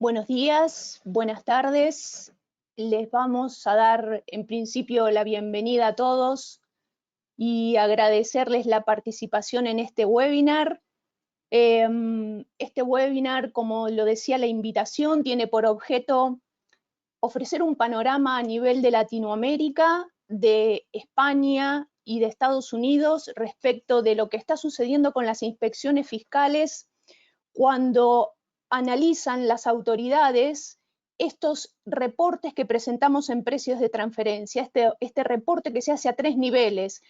Buenos días, buenas tardes. Les vamos a dar en principio la bienvenida a todos y agradecerles la participación en este webinar. Este webinar, como lo decía la invitación, tiene por objeto ofrecer un panorama a nivel de Latinoamérica, de España y de Estados Unidos respecto de lo que está sucediendo con las inspecciones fiscales cuando analizan las autoridades estos reportes que presentamos en precios de transferencia, este reporte que se hace a 3 niveles,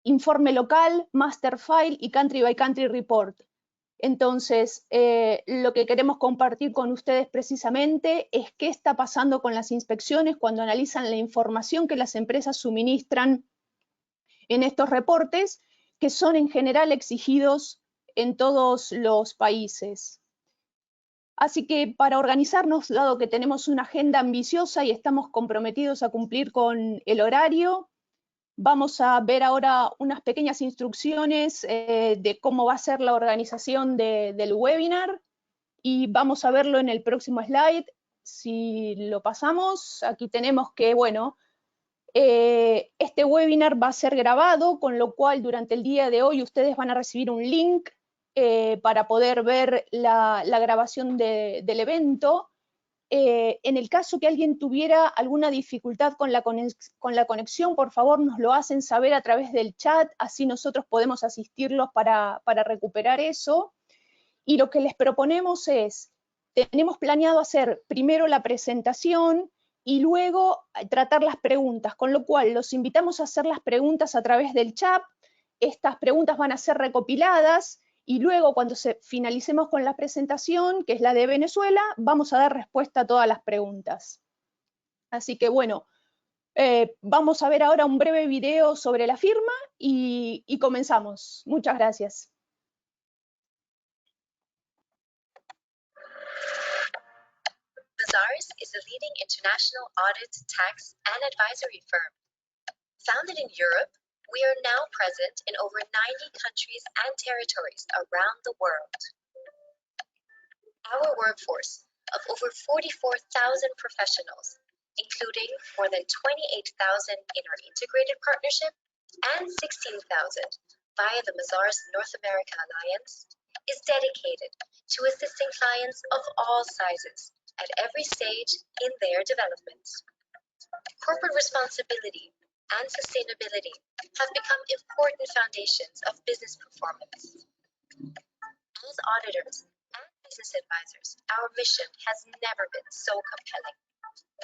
informe local, master file y country by country report. Entonces, lo que queremos compartir con ustedes precisamente es qué está pasando con las inspecciones cuando analizan la información que las empresas suministran en estos reportes, que son en general exigidos en todos los países. Así que para organizarnos, dado que tenemos una agenda ambiciosa y estamos comprometidos a cumplir con el horario, vamos a ver ahora unas pequeñas instrucciones de cómo va a ser la organización del webinar y vamos a verlo en el próximo slide. Si lo pasamos, aquí tenemos que, bueno, este webinar va a ser grabado, con lo cual durante el día de hoy ustedes van a recibir un link para poder ver la grabación del evento. En el caso que alguien tuviera alguna dificultad con la conexión, por favor nos lo hacen saber a través del chat, así nosotros podemos asistirlos para recuperar eso. Y lo que les proponemos es, tenemos planeado hacer primero la presentación y luego tratar las preguntas, con lo cual los invitamos a hacer las preguntas a través del chat. Estas preguntas van a ser recopiladas y luego cuando finalicemos con la presentación, que es la de Venezuela, vamos a dar respuesta a todas las preguntas. Así que bueno, vamos a ver ahora un breve video sobre la firma y comenzamos. Muchas gracias. Mazars is a leading international audit, tax, and advisory firm. Founded in Europe, we are now present in over 90 countries and territories around the world. Our workforce of over 44,000 professionals, including more than 28,000 in our integrated partnership and 16,000 via the Mazars North America Alliance, is dedicated to assisting clients of all sizes at every stage in their development. Corporate responsibility and sustainability have become important foundations of business performance. As auditors and business advisors, our mission has never been so compelling.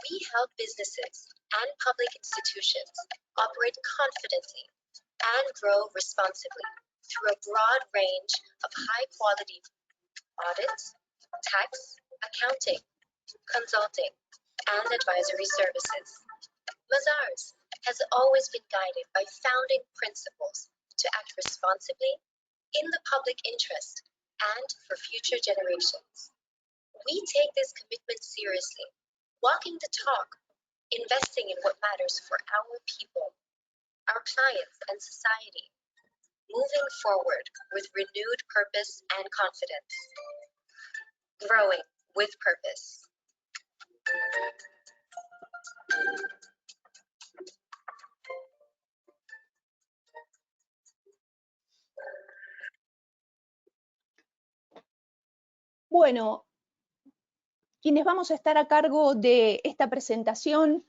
We help businesses and public institutions operate confidently and grow responsibly through a broad range of high-quality audits, tax, accounting, consulting, and advisory services. Mazars has always been guided by founding principles to act responsibly in the public interest and for future generations. We take this commitment seriously, walking the talk, investing in what matters for our people, our clients, and society, moving forward with renewed purpose and confidence, growing with purpose. Bueno, quienes vamos a estar a cargo de esta presentación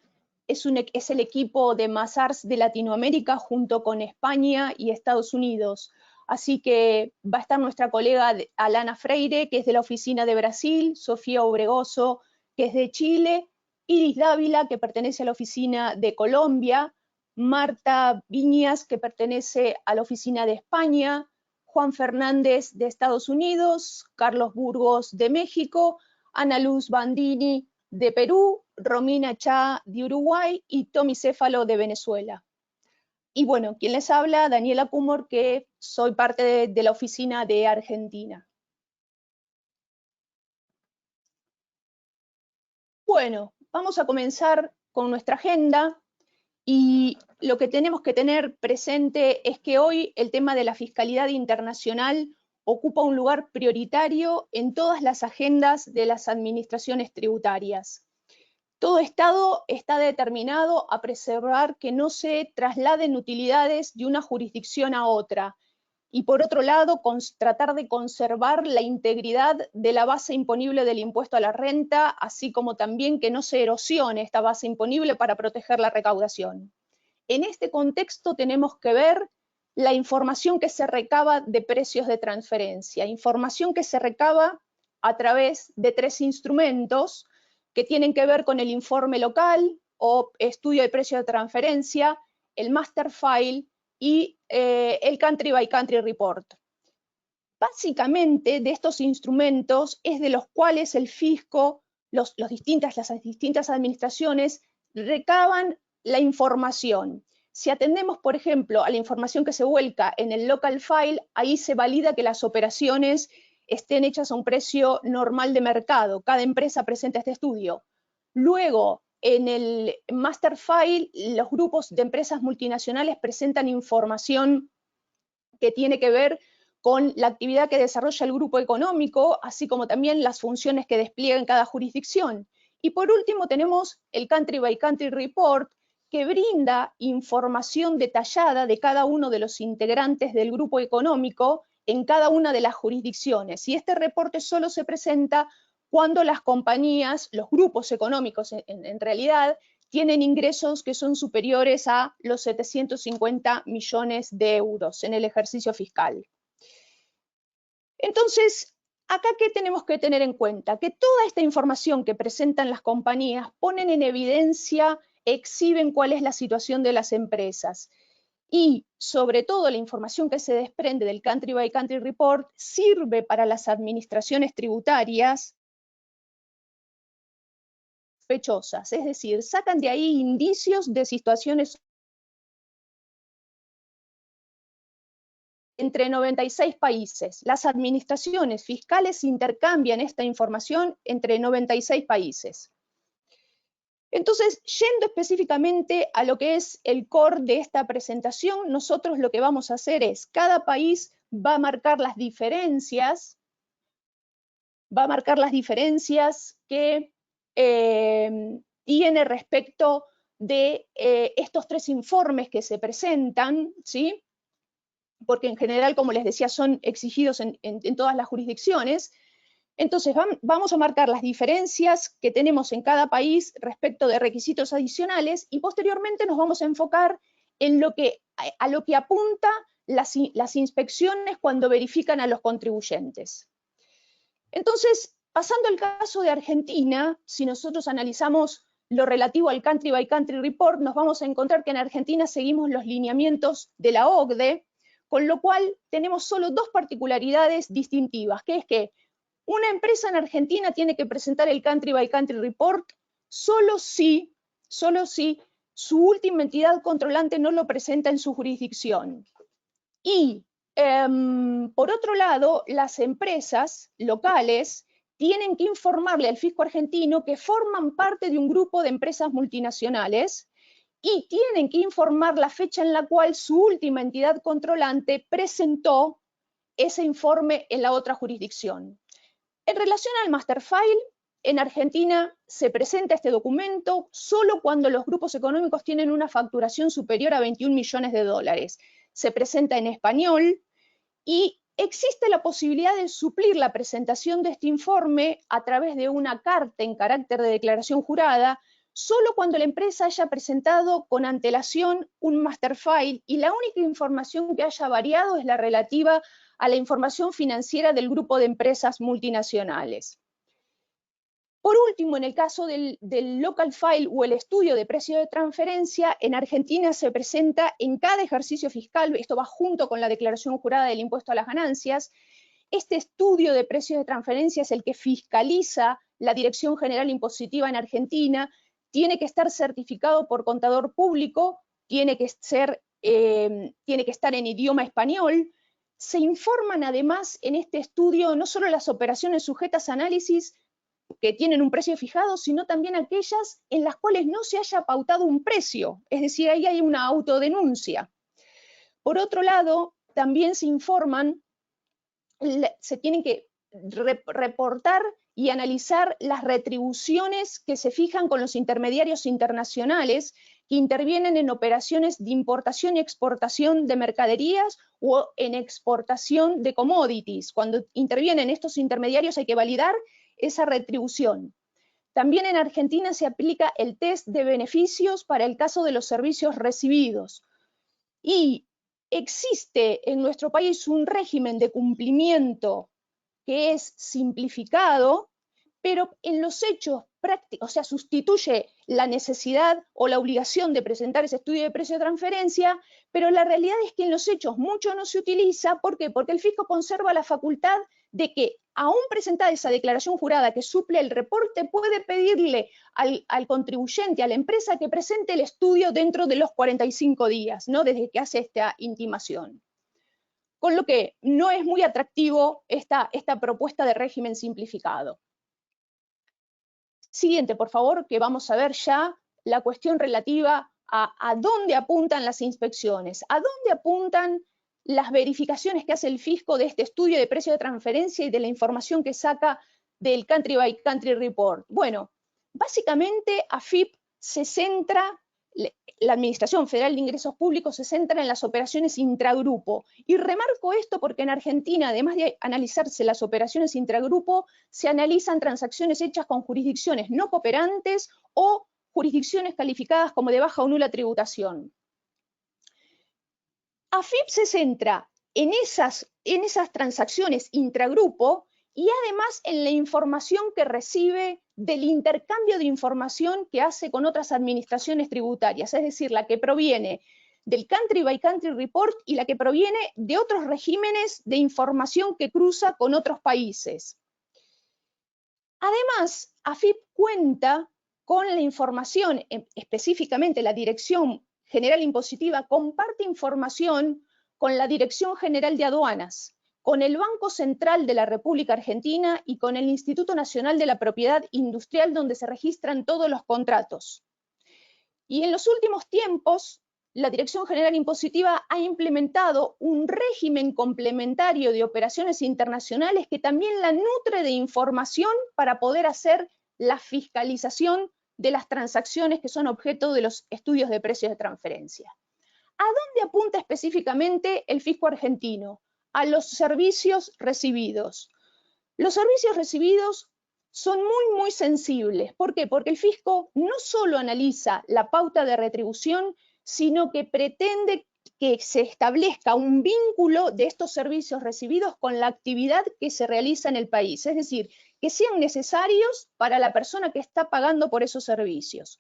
es el equipo de Mazars de Latinoamérica junto con España y Estados Unidos. Así que va a estar nuestra colega Alana Freire, que es de la oficina de Brasil, Sofía Obregoso, que es de Chile, Iris Dávila, que pertenece a la oficina de Colombia, Marta Viñas, que pertenece a la oficina de España, Juan Fernández de Estados Unidos, Carlos Burgos de México, Ana Luz Bandini de Perú, Romina Chá de Uruguay y Tommy Céfalo de Venezuela. Y bueno, quien les habla, Daniela Kumor, que soy parte de la oficina de Argentina. Bueno, vamos a comenzar con nuestra agenda y lo que tenemos que tener presente es que hoy el tema de la fiscalidad internacional ocupa un lugar prioritario en todas las agendas de las administraciones tributarias. Todo Estado está determinado a preservar que no se trasladen utilidades de una jurisdicción a otra, y por otro lado, tratar de conservar la integridad de la base imponible del impuesto a la renta, así como también que no se erosione esta base imponible para proteger la recaudación. En este contexto tenemos que ver la información que se recaba de precios de transferencia, información que se recaba a través de 3 instrumentos que tienen que ver con el informe local o estudio de precio de transferencia, el master file y el country by country report. Básicamente, de estos instrumentos es de los cuales el fisco, las distintas administraciones recaban la información. Si atendemos, por ejemplo, a la información que se vuelca en el local file, ahí se valida que las operaciones estén hechas a un precio normal de mercado. Cada empresa presenta este estudio. Luego, en el master file, los grupos de empresas multinacionales presentan información que tiene que ver con la actividad que desarrolla el grupo económico, así como también las funciones que despliega en cada jurisdicción. Y por último tenemos el Country by Country Report, que brinda información detallada de cada uno de los integrantes del grupo económico en cada una de las jurisdicciones. Y este reporte solo se presenta cuando las compañías, los grupos económicos en realidad, tienen ingresos que son superiores a los 750 millones de euros en el ejercicio fiscal. Entonces, acá, ¿qué tenemos que tener en cuenta? Que toda esta información que presentan las compañías ponen en evidencia, exhiben cuál es la situación de las empresas. Y, sobre todo, la información que se desprende del Country by Country Report sirve para las administraciones tributarias sospechosas, es decir, sacan de ahí indicios de situaciones entre 96 países. Las administraciones fiscales intercambian esta información entre 96 países. Entonces, yendo específicamente a lo que es el core de esta presentación, nosotros lo que vamos a hacer es, cada país va a marcar las diferencias, que tiene respecto de estos 3 informes que se presentan, ¿sí? Porque en general, como les decía, son exigidos en todas las jurisdicciones. Entonces, vamos a marcar las diferencias que tenemos en cada país respecto de requisitos adicionales y posteriormente nos vamos a enfocar en a lo que apunta las inspecciones cuando verifican a los contribuyentes. Entonces, pasando al caso de Argentina, si nosotros analizamos lo relativo al Country by Country Report, nos vamos a encontrar que en Argentina seguimos los lineamientos de la OCDE, con lo cual tenemos solo 2 particularidades distintivas, que es que una empresa en Argentina tiene que presentar el Country by Country Report solo si su última entidad controlante no lo presenta en su jurisdicción. Y, por otro lado, las empresas locales tienen que informarle al fisco argentino que forman parte de un grupo de empresas multinacionales y tienen que informar la fecha en la cual su última entidad controlante presentó ese informe en la otra jurisdicción. En relación al master file, en Argentina se presenta este documento solo cuando los grupos económicos tienen una facturación superior a 21 millones de dólares. Se presenta en español y existe la posibilidad de suplir la presentación de este informe a través de una carta en carácter de declaración jurada, solo cuando la empresa haya presentado con antelación un master file y la única información que haya variado es la relativa a la información financiera del grupo de empresas multinacionales. Por último, en el caso del local file o el estudio de precio de transferencia, en Argentina se presenta en cada ejercicio fiscal, esto va junto con la declaración jurada del impuesto a las ganancias. Este estudio de precios de transferencia es el que fiscaliza la Dirección General Impositiva en Argentina, tiene que estar certificado por contador público, tiene que estar en idioma español. Se informan además en este estudio no solo las operaciones sujetas a análisis que tienen un precio fijado, sino también aquellas en las cuales no se haya pautado un precio, es decir, ahí hay una autodenuncia. Por otro lado, también se informan se tienen que reportar y analizar las retribuciones que se fijan con los intermediarios internacionales que intervienen en operaciones de importación y exportación de mercaderías o en exportación de commodities. Cuando intervienen estos intermediarios hay que validar esa retribución. También en Argentina se aplica el test de beneficios para el caso de los servicios recibidos. Y existe en nuestro país un régimen de cumplimiento que es simplificado, pero en los hechos prácticos, o sea, sustituye la necesidad o la obligación de presentar ese estudio de precio de transferencia, pero la realidad es que en los hechos mucho no se utiliza. ¿Por qué? Porque el fisco conserva la facultad de que, aún presentada esa declaración jurada que suple el reporte, puede pedirle al contribuyente, a la empresa, que presente el estudio dentro de los 45 días, ¿no? Desde que hace esta intimación. Con lo que no es muy atractivo esta propuesta de régimen simplificado. Siguiente, por favor, que vamos a ver ya la cuestión relativa a dónde apuntan las inspecciones, a dónde apuntan las verificaciones que hace el fisco de este estudio de precio de transferencia y de la información que saca del Country by Country Report. Bueno, básicamente AFIP se centra, la Administración Federal de Ingresos Públicos se centra en las operaciones intragrupo. Y remarco esto porque en Argentina, además de analizarse las operaciones intragrupo, se analizan transacciones hechas con jurisdicciones no cooperantes o jurisdicciones calificadas como de baja o nula tributación. AFIP se centra en esas transacciones intragrupo y además en la información que recibe del intercambio de información que hace con otras administraciones tributarias, es decir, la que proviene del Country by Country Report y la que proviene de otros regímenes de información que cruza con otros países. Además, AFIP cuenta con la información, específicamente la Dirección General Impositiva comparte información con la Dirección General de Aduanas, con el Banco Central de la República Argentina y con el Instituto Nacional de la Propiedad Industrial, donde se registran todos los contratos. Y en los últimos tiempos, la Dirección General Impositiva ha implementado un régimen complementario de operaciones internacionales que también la nutre de información para poder hacer la fiscalización de las transacciones que son objeto de los estudios de precios de transferencia. ¿A dónde apunta específicamente el fisco argentino? A los servicios recibidos. Los servicios recibidos son muy sensibles. ¿Por qué? Porque el fisco no solo analiza la pauta de retribución, sino que pretende que se establezca un vínculo de estos servicios recibidos con la actividad que se realiza en el país, es decir, que sean necesarios para la persona que está pagando por esos servicios.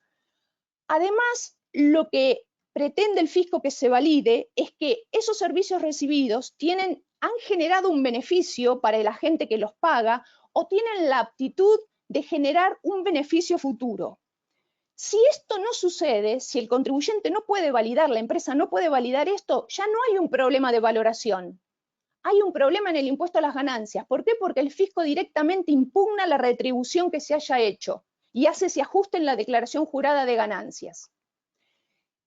Además, lo que pretende el fisco que se valide es que esos servicios recibidos han generado un beneficio para el agente que los paga o tienen la aptitud de generar un beneficio futuro. Si esto no sucede, si el contribuyente no puede validar, la empresa no puede validar esto, ya no hay un problema de valoración. Hay un problema en el impuesto a las ganancias. ¿Por qué? Porque el fisco directamente impugna la retribución que se haya hecho y hace ese ajuste en la declaración jurada de ganancias.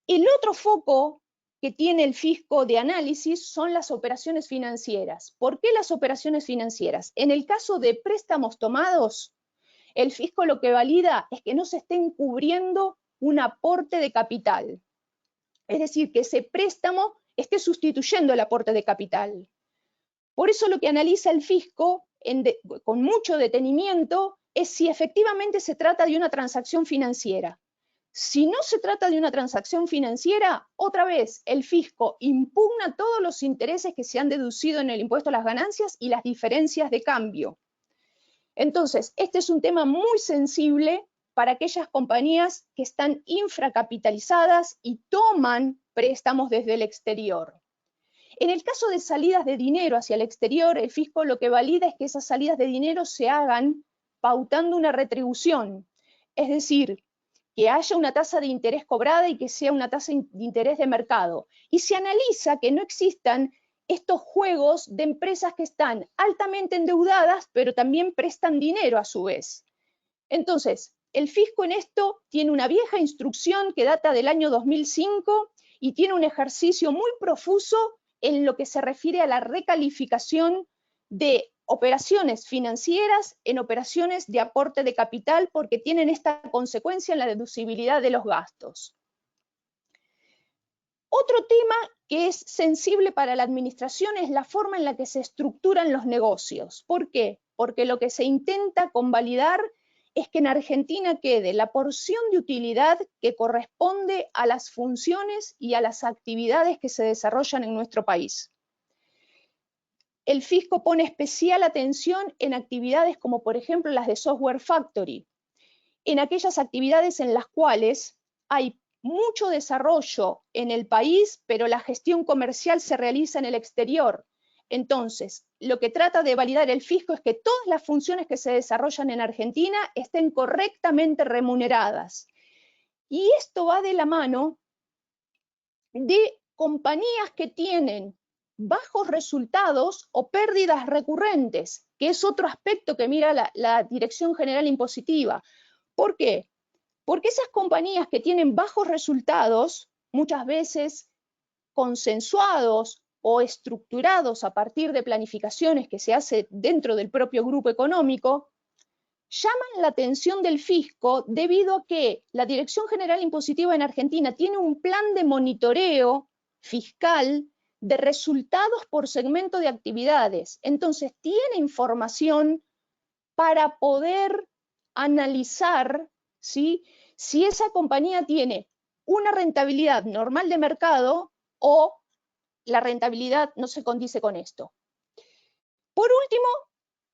El otro foco que tiene el fisco de análisis son las operaciones financieras. ¿Por qué las operaciones financieras? En el caso de préstamos tomados, el fisco lo que valida es que no se esté encubriendo un aporte de capital. Es decir, que ese préstamo esté sustituyendo el aporte de capital. Por eso lo que analiza el fisco con mucho detenimiento es si efectivamente se trata de una transacción financiera. Si no se trata de una transacción financiera, otra vez el fisco impugna todos los intereses que se han deducido en el impuesto a las ganancias y las diferencias de cambio. Entonces, este es un tema muy sensible para aquellas compañías que están infracapitalizadas y toman préstamos desde el exterior. En el caso de salidas de dinero hacia el exterior, el fisco lo que valida es que esas salidas de dinero se hagan pautando una retribución, es decir, que haya una tasa de interés cobrada y que sea una tasa de interés de mercado. Y se analiza que no existan estos juegos de empresas que están altamente endeudadas, pero también prestan dinero a su vez. Entonces, el fisco en esto tiene una vieja instrucción que data del año 2005 y tiene un ejercicio muy profuso en lo que se refiere a la recalificación de operaciones financieras en operaciones de aporte de capital porque tienen esta consecuencia en la deducibilidad de los gastos. Otro tema que es sensible para la administración es la forma en la que se estructuran los negocios. ¿Por qué? Porque lo que se intenta convalidar es que en Argentina quede la porción de utilidad que corresponde a las funciones y a las actividades que se desarrollan en nuestro país. El fisco pone especial atención en actividades como por ejemplo las de software factory, en aquellas actividades en las cuales hay mucho desarrollo en el país, pero la gestión comercial se realiza en el exterior. Entonces, lo que trata de validar el fisco es que todas las funciones que se desarrollan en Argentina estén correctamente remuneradas. Y esto va de la mano de compañías que tienen bajos resultados o pérdidas recurrentes, que es otro aspecto que mira la Dirección General Impositiva. ¿Por qué? Porque esas compañías que tienen bajos resultados, muchas veces consensuados o estructurados a partir de planificaciones que se hace dentro del propio grupo económico, llaman la atención del fisco debido a que la Dirección General Impositiva en Argentina tiene un plan de monitoreo fiscal de resultados por segmento de actividades. Entonces, tiene información para poder analizar, ¿sí?, si esa compañía tiene una rentabilidad normal de mercado o la rentabilidad no se condice con esto. Por último,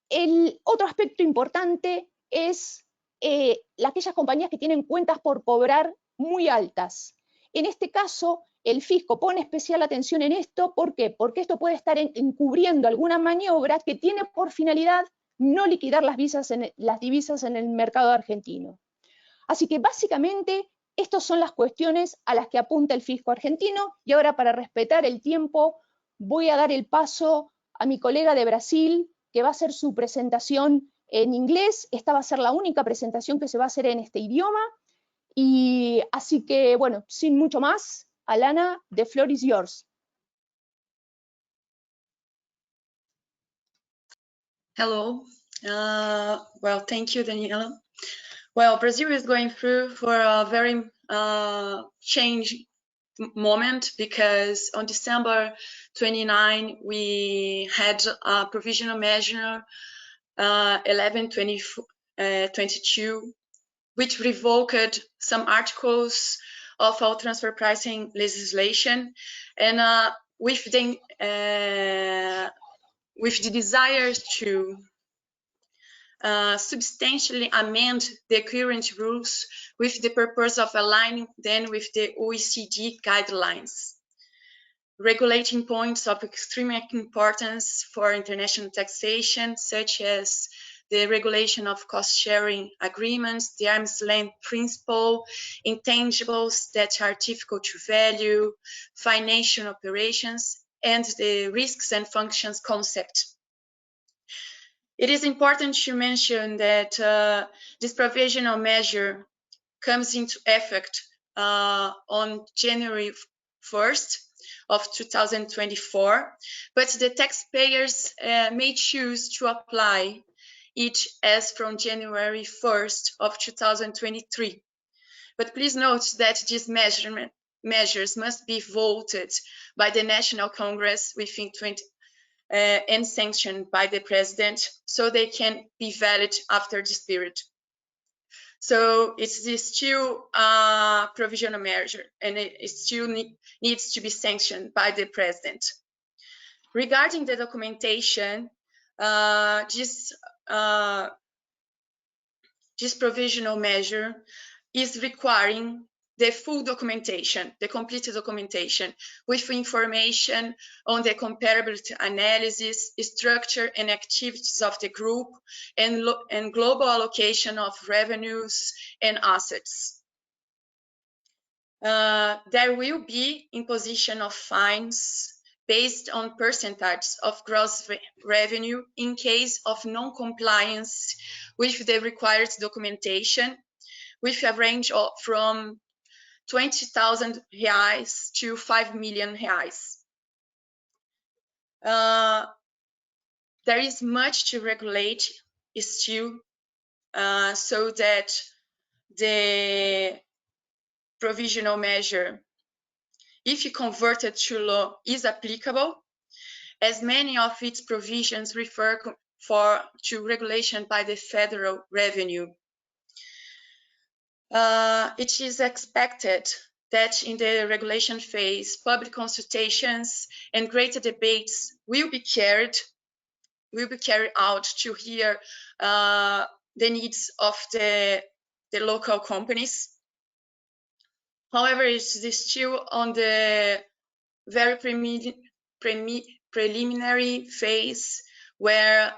el otro aspecto importante es aquellas compañías que tienen cuentas por cobrar muy altas. En este caso, el fisco pone especial atención en esto. ¿Por qué? Porque esto puede estar encubriendo alguna maniobra que tiene por finalidad no liquidar las divisas en el mercado argentino. Así que básicamente estas son las cuestiones a las que apunta el fisco argentino. Y ahora, para respetar el tiempo, voy a dar el paso a mi colega de Brasil, que va a hacer su presentación en inglés. Esta va a ser la única presentación que se va a hacer en este idioma. Y así que, bueno, sin mucho más, Alana, the floor is yours. Hello. Well, thank you, Daniela. Well, Brazil is going through for a very change moment because on December 29, we had a provisional measure 1122, which revoked some articles of our transfer pricing legislation, and with the desire to substantially amend the current rules with the purpose of aligning them with the OECD guidelines, regulating points of extreme importance for international taxation, such as the regulation of cost-sharing agreements, the arm's length principle, intangibles that are difficult to value, financial operations, and the risks and functions concept. It is important to mention that this provisional measure comes into effect on January 1st of 2024, but the taxpayers may choose to apply it as from January 1st of 2023. But please note that these measures must be voted by the National Congress within and sanctioned by the president, so they can be valid after this period. So it's still a provisional measure, and it still needs to be sanctioned by the president. Regarding the documentation, this provisional measure is requiring the full documentation, the completed documentation, with information on the comparability analysis, structure and activities of the group, and global allocation of revenues and assets. There will be imposition of fines based on percentage of gross revenue in case of non-compliance with the required documentation, with a range from 20,000 reais to 5 million reais. there is much to regulate still, so that the provisional measure, if converted to law, is applicable, as many of its provisions refer to regulation by the federal revenue. It is expected that in the regulation phase, public consultations and greater debates will be carried out to hear the needs of the local companies. However, it is still on the very preliminary phase where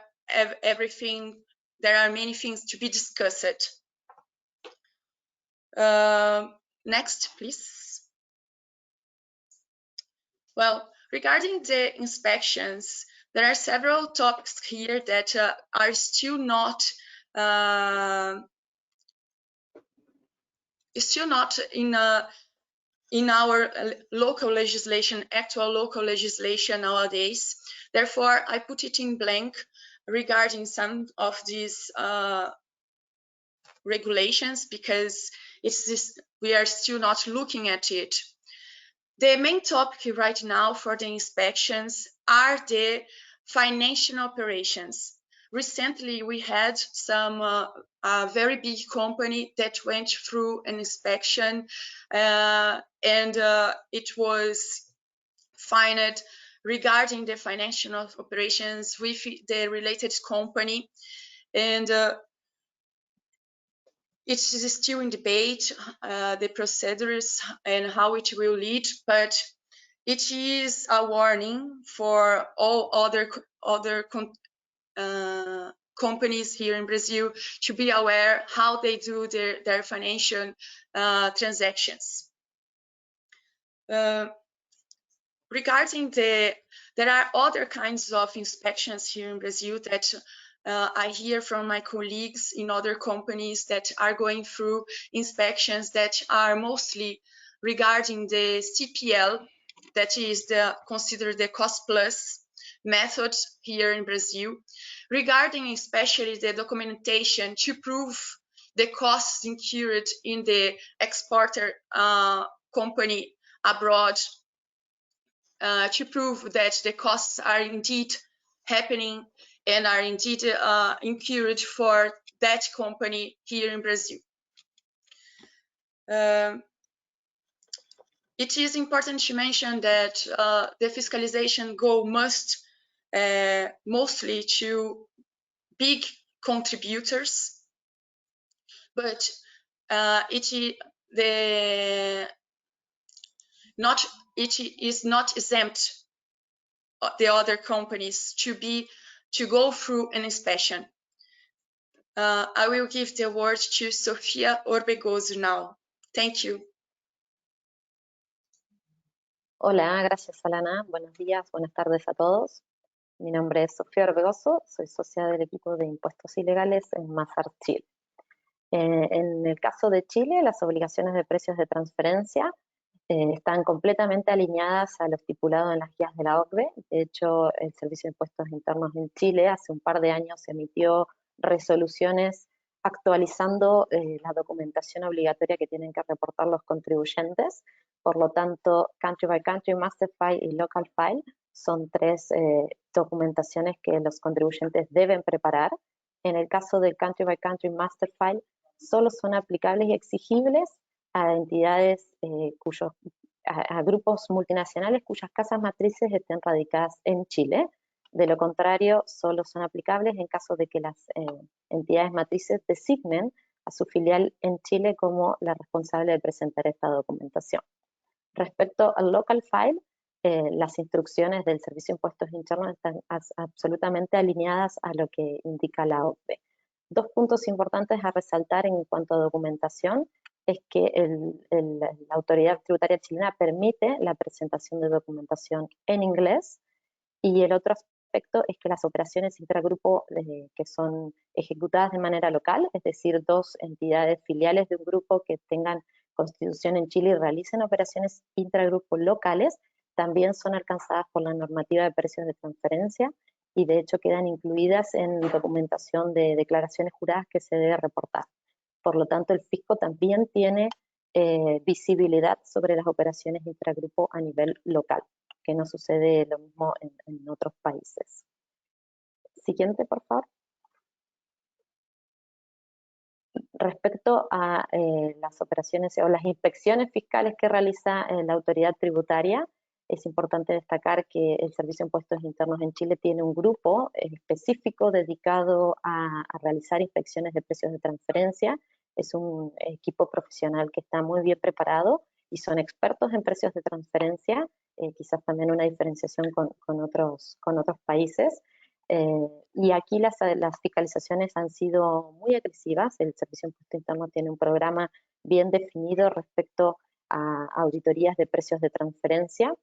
there are many things to be discussed. Next, please. Well, regarding the inspections, there are several topics here that are still not in our local legislation, actual local legislation nowadays. Therefore, I put it in blank regarding some of these regulations, because we are still not looking at it. The main topic right now for the inspections are the financial operations. Recently, we had a very big company that went through an inspection, and it was fined regarding the financial operations with the related company, and it is still in debate, the procedures and how it will lead, but it is a warning for all other companies here in Brazil to be aware how they do their financial transactions. Regarding there are other kinds of inspections here in Brazil that I hear from my colleagues in other companies that are going through inspections that are mostly regarding the CPL, that is considered the cost plus method here in Brazil, regarding especially the documentation to prove the costs incurred in the exporter company abroad, to prove that the costs are indeed happening and are indeed incurred for that company here in Brazil. It is important to mention that the fiscalization goal must mostly to big contributors, but it is not exempt the other companies to go through an inspection. I will give the word to Sofia Orbegoso now. Thank you. Hola, gracias Alana. Buenos días, buenas tardes a todos. Mi nombre es Sofía Orbegoso, soy socia del equipo de impuestos ilegales en Mazars Chile. En el caso de Chile, las obligaciones de precios de transferencia están completamente alineadas a lo estipulado en las guías de la OCDE. De hecho, el Servicio de Impuestos Internos en Chile hace un par de años emitió resoluciones actualizando la documentación obligatoria que tienen que reportar los contribuyentes. Por lo tanto, Country by Country, Master File y Local File son tres documentaciones que los contribuyentes deben preparar. En el caso del Country by Country Master File, solo son aplicables y exigibles a entidades a grupos multinacionales cuyas casas matrices estén radicadas en Chile. De lo contrario, solo son aplicables en caso de que las entidades matrices designen a su filial en Chile como la responsable de presentar esta documentación. Respecto al local file, las instrucciones del Servicio de Impuestos Internos están absolutamente alineadas a lo que indica la OCDE. Dos puntos importantes a resaltar en cuanto a documentación es que la autoridad tributaria chilena permite la presentación de documentación en inglés, y el otro aspecto es que las operaciones intragrupo que son ejecutadas de manera local, es decir, dos entidades filiales de un grupo que tengan constitución en Chile y realicen operaciones intragrupo locales, también son alcanzadas por la normativa de precios de transferencia y de hecho quedan incluidas en documentación de declaraciones juradas que se debe reportar. Por lo tanto, el fisco también tiene visibilidad sobre las operaciones intragrupo a nivel local, que no sucede lo mismo en otros países. Siguiente, por favor. Respecto a las operaciones o las inspecciones fiscales que realiza la autoridad tributaria, es importante destacar que el Servicio de Impuestos Internos en Chile tiene un grupo específico dedicado a realizar inspecciones de precios de transferencia. Es un equipo profesional que está muy bien preparado y son expertos en precios de transferencia, quizás también una diferenciación con otros países. Y aquí las fiscalizaciones han sido muy agresivas. El Servicio de Impuestos Internos tiene un programa bien definido respecto a auditorías de precios de transferencia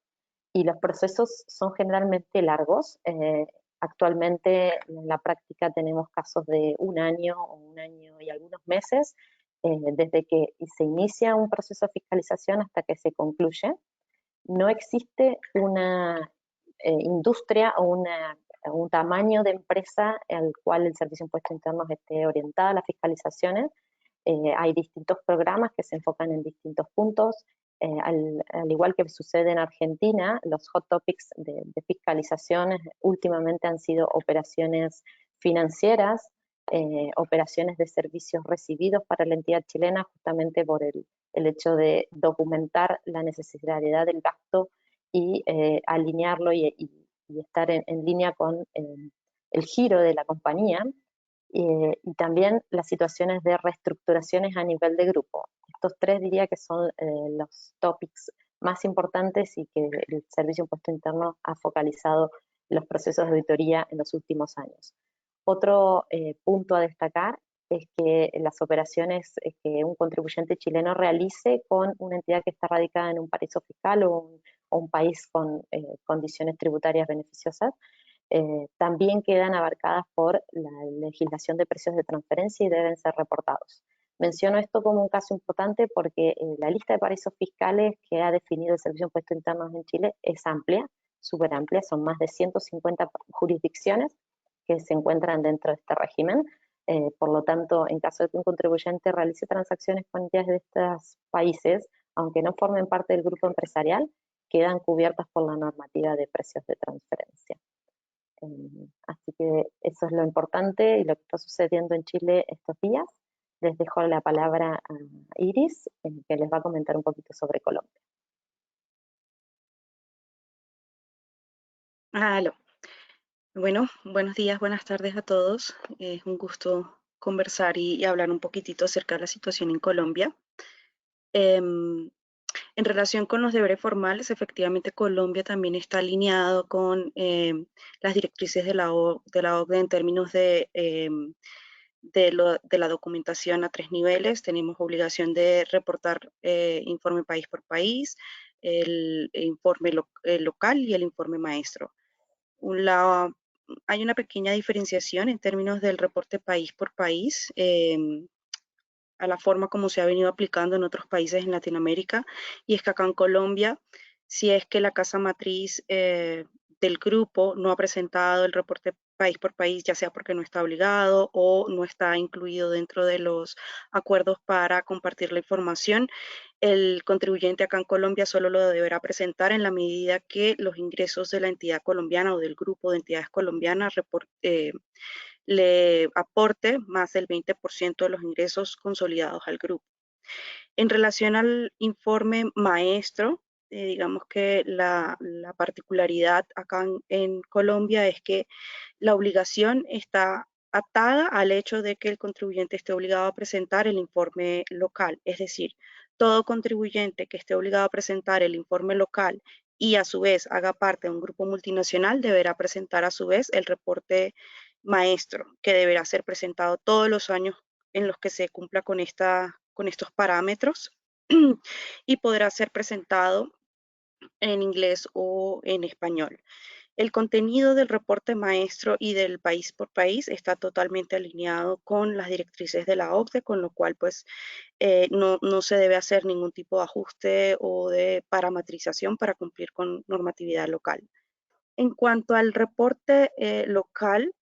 y los procesos son generalmente largos. Actualmente en la práctica tenemos casos de un año o un año y algunos meses, desde que se inicia un proceso de fiscalización hasta que se concluye. No existe una industria o un tamaño de empresa al cual el Servicio de Impuestos Internos esté orientada a las fiscalizaciones. Hay distintos programas que se enfocan en distintos puntos. Al igual que sucede en Argentina, los hot topics de fiscalizaciones últimamente han sido operaciones financieras, operaciones de servicios recibidos para la entidad chilena, justamente por el hecho de documentar la necesidad del gasto y alinearlo y estar en línea con el giro de la compañía, y también las situaciones de reestructuraciones a nivel de grupo. Estos tres diría que son los topics más importantes y que el Servicio de Impuestos Internos ha focalizado los procesos de auditoría en los últimos años. Otro punto a destacar es que las operaciones que un contribuyente chileno realice con una entidad que está radicada en un paraíso fiscal o un país con condiciones tributarias beneficiosas, también quedan abarcadas por la legislación de precios de transferencia y deben ser reportados. Menciono esto como un caso importante porque la lista de paraísos fiscales que ha definido el Servicio de Impuestos Internos en Chile es amplia, súper amplia, son más de 150 jurisdicciones que se encuentran dentro de este régimen. Por lo tanto, en caso de que un contribuyente realice transacciones con entidades de estos países, aunque no formen parte del grupo empresarial, quedan cubiertas por la normativa de precios de transferencia. Así que eso es lo importante y lo que está sucediendo en Chile estos días. Les dejo la palabra a Iris, que les va a comentar un poquito sobre Colombia. Aló. Bueno, buenos días, buenas tardes a todos. Es un gusto conversar y hablar un poquitito acerca de la situación en Colombia. En relación con los deberes formales, efectivamente Colombia también está alineado con las directrices de la OCDE en términos de la documentación a 3 niveles. Tenemos obligación de reportar informe país por país, el informe local y el informe maestro. Hay una pequeña diferenciación en términos del reporte país por país, a la forma como se ha venido aplicando en otros países en Latinoamérica, y es que acá en Colombia, si es que la casa matriz del grupo no ha presentado el reporte país por país, ya sea porque no está obligado o no está incluido dentro de los acuerdos para compartir la información, el contribuyente acá en Colombia solo lo deberá presentar en la medida que los ingresos de la entidad colombiana o del grupo de entidades colombianas le aporte más del 20% de los ingresos consolidados al grupo. En relación al informe maestro, digamos que la particularidad acá en Colombia es que la obligación está atada al hecho de que el contribuyente esté obligado a presentar el informe local. Es decir, todo contribuyente que esté obligado a presentar el informe local y a su vez haga parte de un grupo multinacional deberá presentar a su vez el reporte maestro, que deberá ser presentado todos los años en los que se cumpla con estos parámetros y podrá ser presentado en inglés o en español. El contenido del reporte maestro y del país por país está totalmente alineado con las directrices de la OCDE, con lo cual pues no se debe hacer ningún tipo de ajuste o de parametrización para cumplir con normatividad local. En cuanto al reporte local,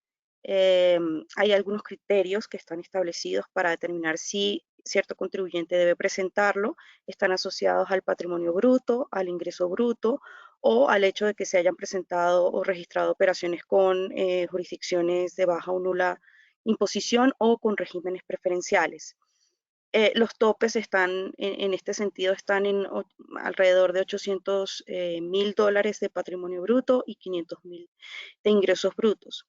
hay algunos criterios que están establecidos para determinar si cierto contribuyente debe presentarlo. Están asociados al patrimonio bruto, al ingreso bruto o al hecho de que se hayan presentado o registrado operaciones con jurisdicciones de baja o nula imposición o con regímenes preferenciales. Los topes están, en este sentido, están en alrededor de $800,000 de patrimonio bruto y 500,000 de ingresos brutos.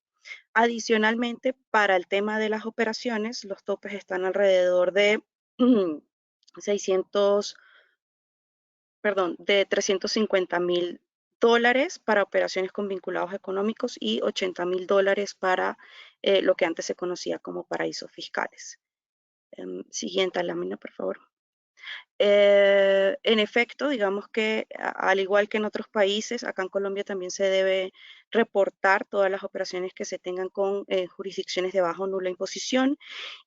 Adicionalmente, para el tema de las operaciones, los topes están alrededor de $350,000 para operaciones con vinculados económicos y $80,000 para lo que antes se conocía como paraísos fiscales. Siguiente lámina, por favor. En efecto, digamos que al igual que en otros países, acá en Colombia también se debe reportar todas las operaciones que se tengan con jurisdicciones de baja o nula imposición,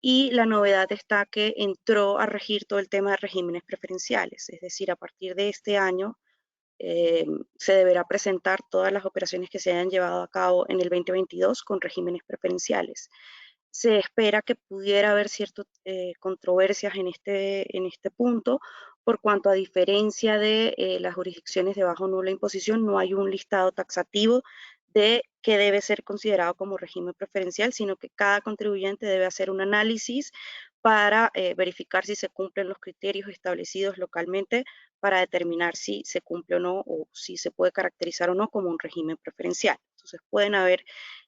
y la novedad está que entró a regir todo el tema de regímenes preferenciales, es decir, a partir de este año se deberá presentar todas las operaciones que se hayan llevado a cabo en el 2022 con regímenes preferenciales. Se espera que pudiera haber ciertas controversias en este punto, por cuanto a diferencia de las jurisdicciones de baja o nula imposición, no hay un listado taxativo de qué debe ser considerado como régimen preferencial, sino que cada contribuyente debe hacer un análisis para verificar si se cumplen los criterios establecidos localmente para determinar si se cumple o no, o si se puede caracterizar o no como un régimen preferencial. Entonces pueden haber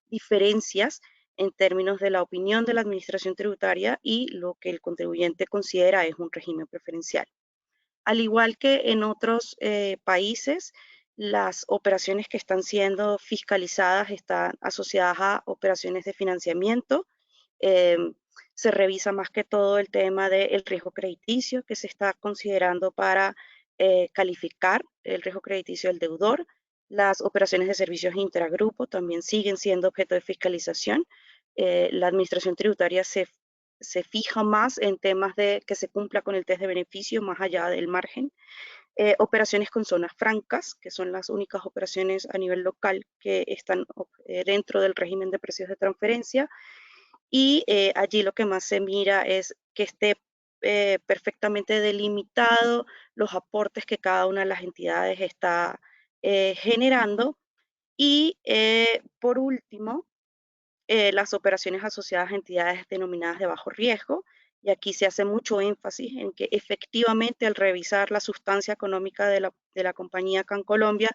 diferencias en términos de la opinión de la Administración Tributaria y lo que el contribuyente considera es un régimen preferencial. Al igual que en otros países, las operaciones que están siendo fiscalizadas están asociadas a operaciones de financiamiento. Se revisa más que todo el tema del riesgo crediticio que se está considerando para calificar el riesgo crediticio del deudor. Las operaciones de servicios intragrupo también siguen siendo objeto de fiscalización. La Administración Tributaria se fija más en temas de que se cumpla con el test de beneficio más allá del margen. Operaciones con zonas francas, que son las únicas operaciones a nivel local que están dentro del régimen de precios de transferencia. Y allí lo que más se mira es que esté perfectamente delimitado los aportes que cada una de las entidades está generando. Y por último, las operaciones asociadas a entidades denominadas de bajo riesgo. Y aquí se hace mucho énfasis en que efectivamente al revisar la sustancia económica de la compañía acá en Colombia,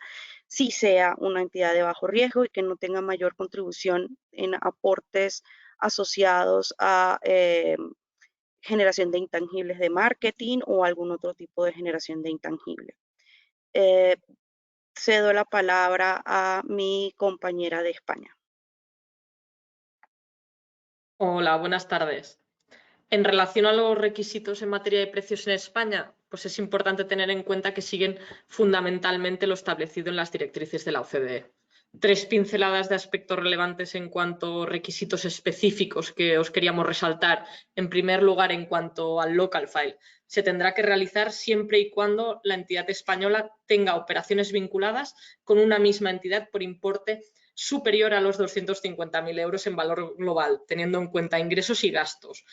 sí sea una entidad de bajo riesgo y que no tenga mayor contribución en aportes asociados a generación de intangibles de marketing o algún otro tipo de generación de intangible. Cedo la palabra a mi compañera de España. Hola, buenas tardes. En relación a los requisitos en materia de precios en España, pues es importante tener en cuenta que siguen fundamentalmente lo establecido en las directrices de la OCDE. 3 pinceladas de aspectos relevantes en cuanto a requisitos específicos que os queríamos resaltar. En primer lugar, en cuanto al local file, se tendrá que realizar siempre y cuando la entidad española tenga operaciones vinculadas con una misma entidad por importe superior a los 250.000 euros en valor global, teniendo en cuenta ingresos y gastos.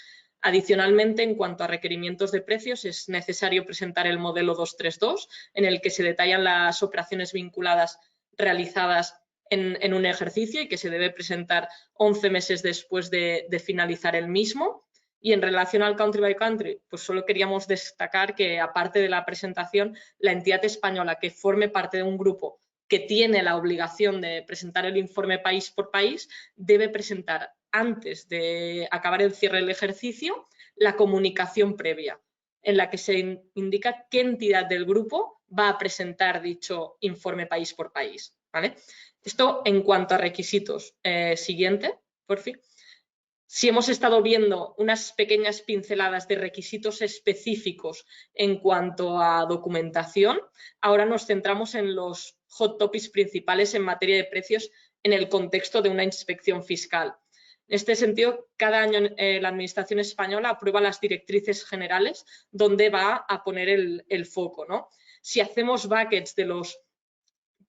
Adicionalmente, en cuanto a requerimientos de precios, es necesario presentar el modelo 232, en el que se detallan las operaciones vinculadas realizadas en un ejercicio y que se debe presentar 11 meses después de finalizar el mismo. Y en relación al country by country, pues solo queríamos destacar que, aparte de la presentación, la entidad española que forme parte de un grupo que tiene la obligación de presentar el informe país por país, debe presentar antes de acabar el cierre del ejercicio la comunicación previa, en la que se indica qué entidad del grupo va a presentar dicho informe país por país, ¿vale? Esto en cuanto a requisitos. Siguiente, por fin. Si hemos estado viendo unas pequeñas pinceladas de requisitos específicos en cuanto a documentación, ahora nos centramos en los hot topics principales en materia de precios en el contexto de una inspección fiscal. En este sentido, cada año la Administración española aprueba las directrices generales donde va a poner el foco, ¿no? Si hacemos buckets de los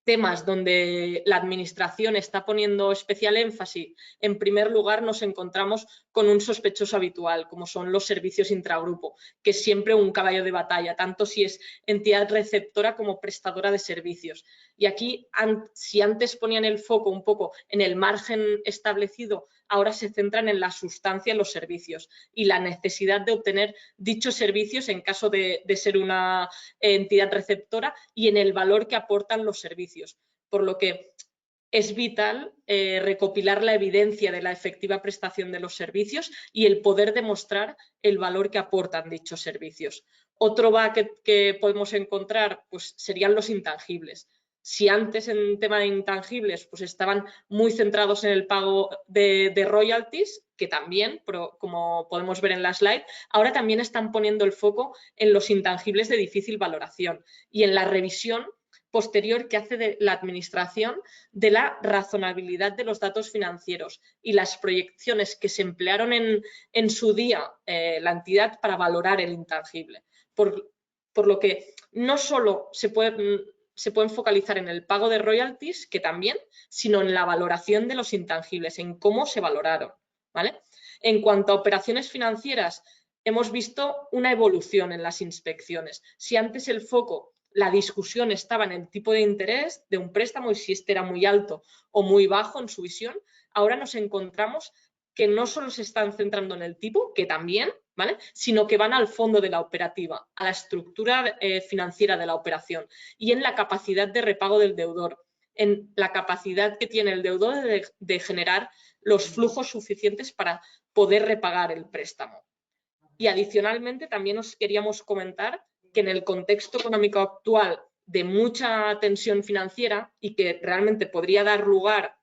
temas donde la administración está poniendo especial énfasis, en primer lugar nos encontramos con un sospechoso habitual, como son los servicios intragrupo, que es siempre un caballo de batalla, tanto si es entidad receptora como prestadora de servicios. Y aquí, si antes ponían el foco un poco en el margen establecido, ahora se centran en la sustancia de los servicios y la necesidad de obtener dichos servicios en caso de ser una entidad receptora y en el valor que aportan los servicios. Por lo que es vital recopilar la evidencia de la efectiva prestación de los servicios y el poder demostrar el valor que aportan dichos servicios. Otro bucket que podemos encontrar pues, serían los intangibles. Si antes en tema de intangibles pues estaban muy centrados en el pago de royalties, que también, pero como podemos ver en la slide, ahora también están poniendo el foco en los intangibles de difícil valoración y en la revisión posterior que hace de la administración de la razonabilidad de los datos financieros y las proyecciones que se emplearon en su día la entidad para valorar el intangible. Por lo que no solo se pueden focalizar en el pago de royalties, que también, sino en la valoración de los intangibles, en cómo se valoraron, ¿vale? En cuanto a operaciones financieras, hemos visto una evolución en las inspecciones. Si antes el foco, la discusión estaba en el tipo de interés de un préstamo y si este era muy alto o muy bajo en su visión, ahora nos encontramos que no solo se están centrando en el tipo, que también, ¿vale?, sino que van al fondo de la operativa, a la estructura financiera de la operación y en la capacidad de repago del deudor, en la capacidad que tiene el deudor de generar los flujos suficientes para poder repagar el préstamo. Y adicionalmente también os queríamos comentar que en el contexto económico actual de mucha tensión financiera y que realmente podría dar lugar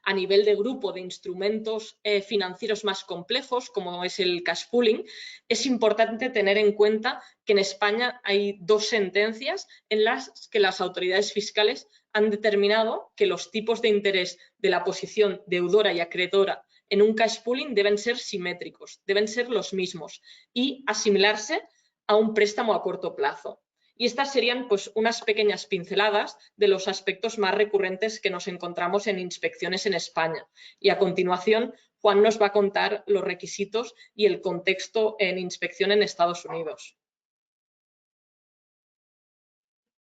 a nivel de grupo de instrumentos financieros más complejos, como es el cash pooling, es importante tener en cuenta que en España hay 2 sentencias en las que las autoridades fiscales han determinado que los tipos de interés de la posición deudora y acreedora en un cash pooling deben ser simétricos, deben ser los mismos y asimilarse a un préstamo a corto plazo. Y estas serían pues, unas pequeñas pinceladas de los aspectos más recurrentes que nos encontramos en inspecciones en España. Y a continuación, Juan nos va a contar los requisitos y el contexto en inspección en Estados Unidos.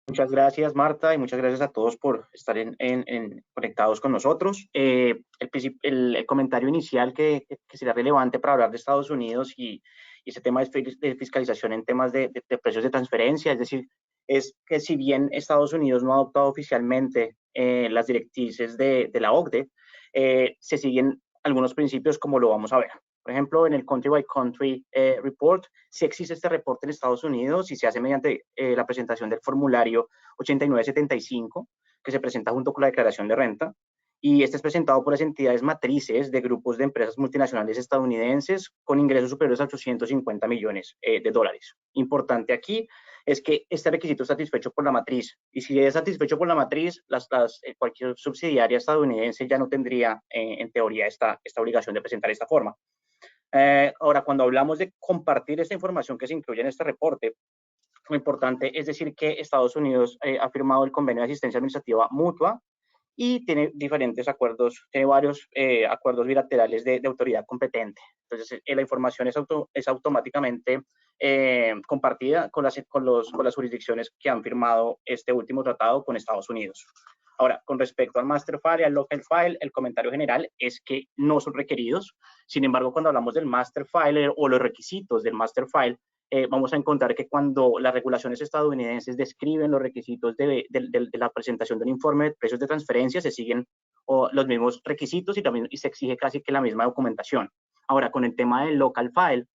Muchas gracias, Marta, y muchas gracias a todos por estar conectados con nosotros. El comentario inicial que sería relevante para hablar de Estados Unidos y ese tema de fiscalización en temas de precios de transferencia, es decir, es que si bien Estados Unidos no ha adoptado oficialmente las directrices de la OCDE, se siguen algunos principios como lo vamos a ver. Por ejemplo, en el Country by Country Report, sí existe este reporte en Estados Unidos y se hace mediante la presentación del formulario 8975, que se presenta junto con la declaración de renta. Y este es presentado por las entidades matrices de grupos de empresas multinacionales estadounidenses con ingresos superiores a 850 millones de dólares. Importante aquí es que este requisito es satisfecho por la matriz. Y si es satisfecho por la matriz, cualquier subsidiaria estadounidense ya no tendría, en teoría, esta obligación de presentar esta forma. Ahora, cuando hablamos de compartir esta información que se incluye en este reporte, lo importante es decir que Estados Unidos ha firmado el convenio de asistencia administrativa mutua y tiene diferentes acuerdos, tiene varios acuerdos bilaterales de autoridad competente. Entonces, la información es automáticamente compartida con las jurisdicciones que han firmado este último tratado con Estados Unidos. Ahora, con respecto al master file y al local file, el comentario general es que no son requeridos. Sin embargo, cuando hablamos del master file o los requisitos del master file, vamos a encontrar que cuando las regulaciones estadounidenses describen los requisitos de la presentación del informe de precios de transferencia, se siguen los mismos requisitos y se exige casi que la misma documentación. Ahora, con el tema del local file,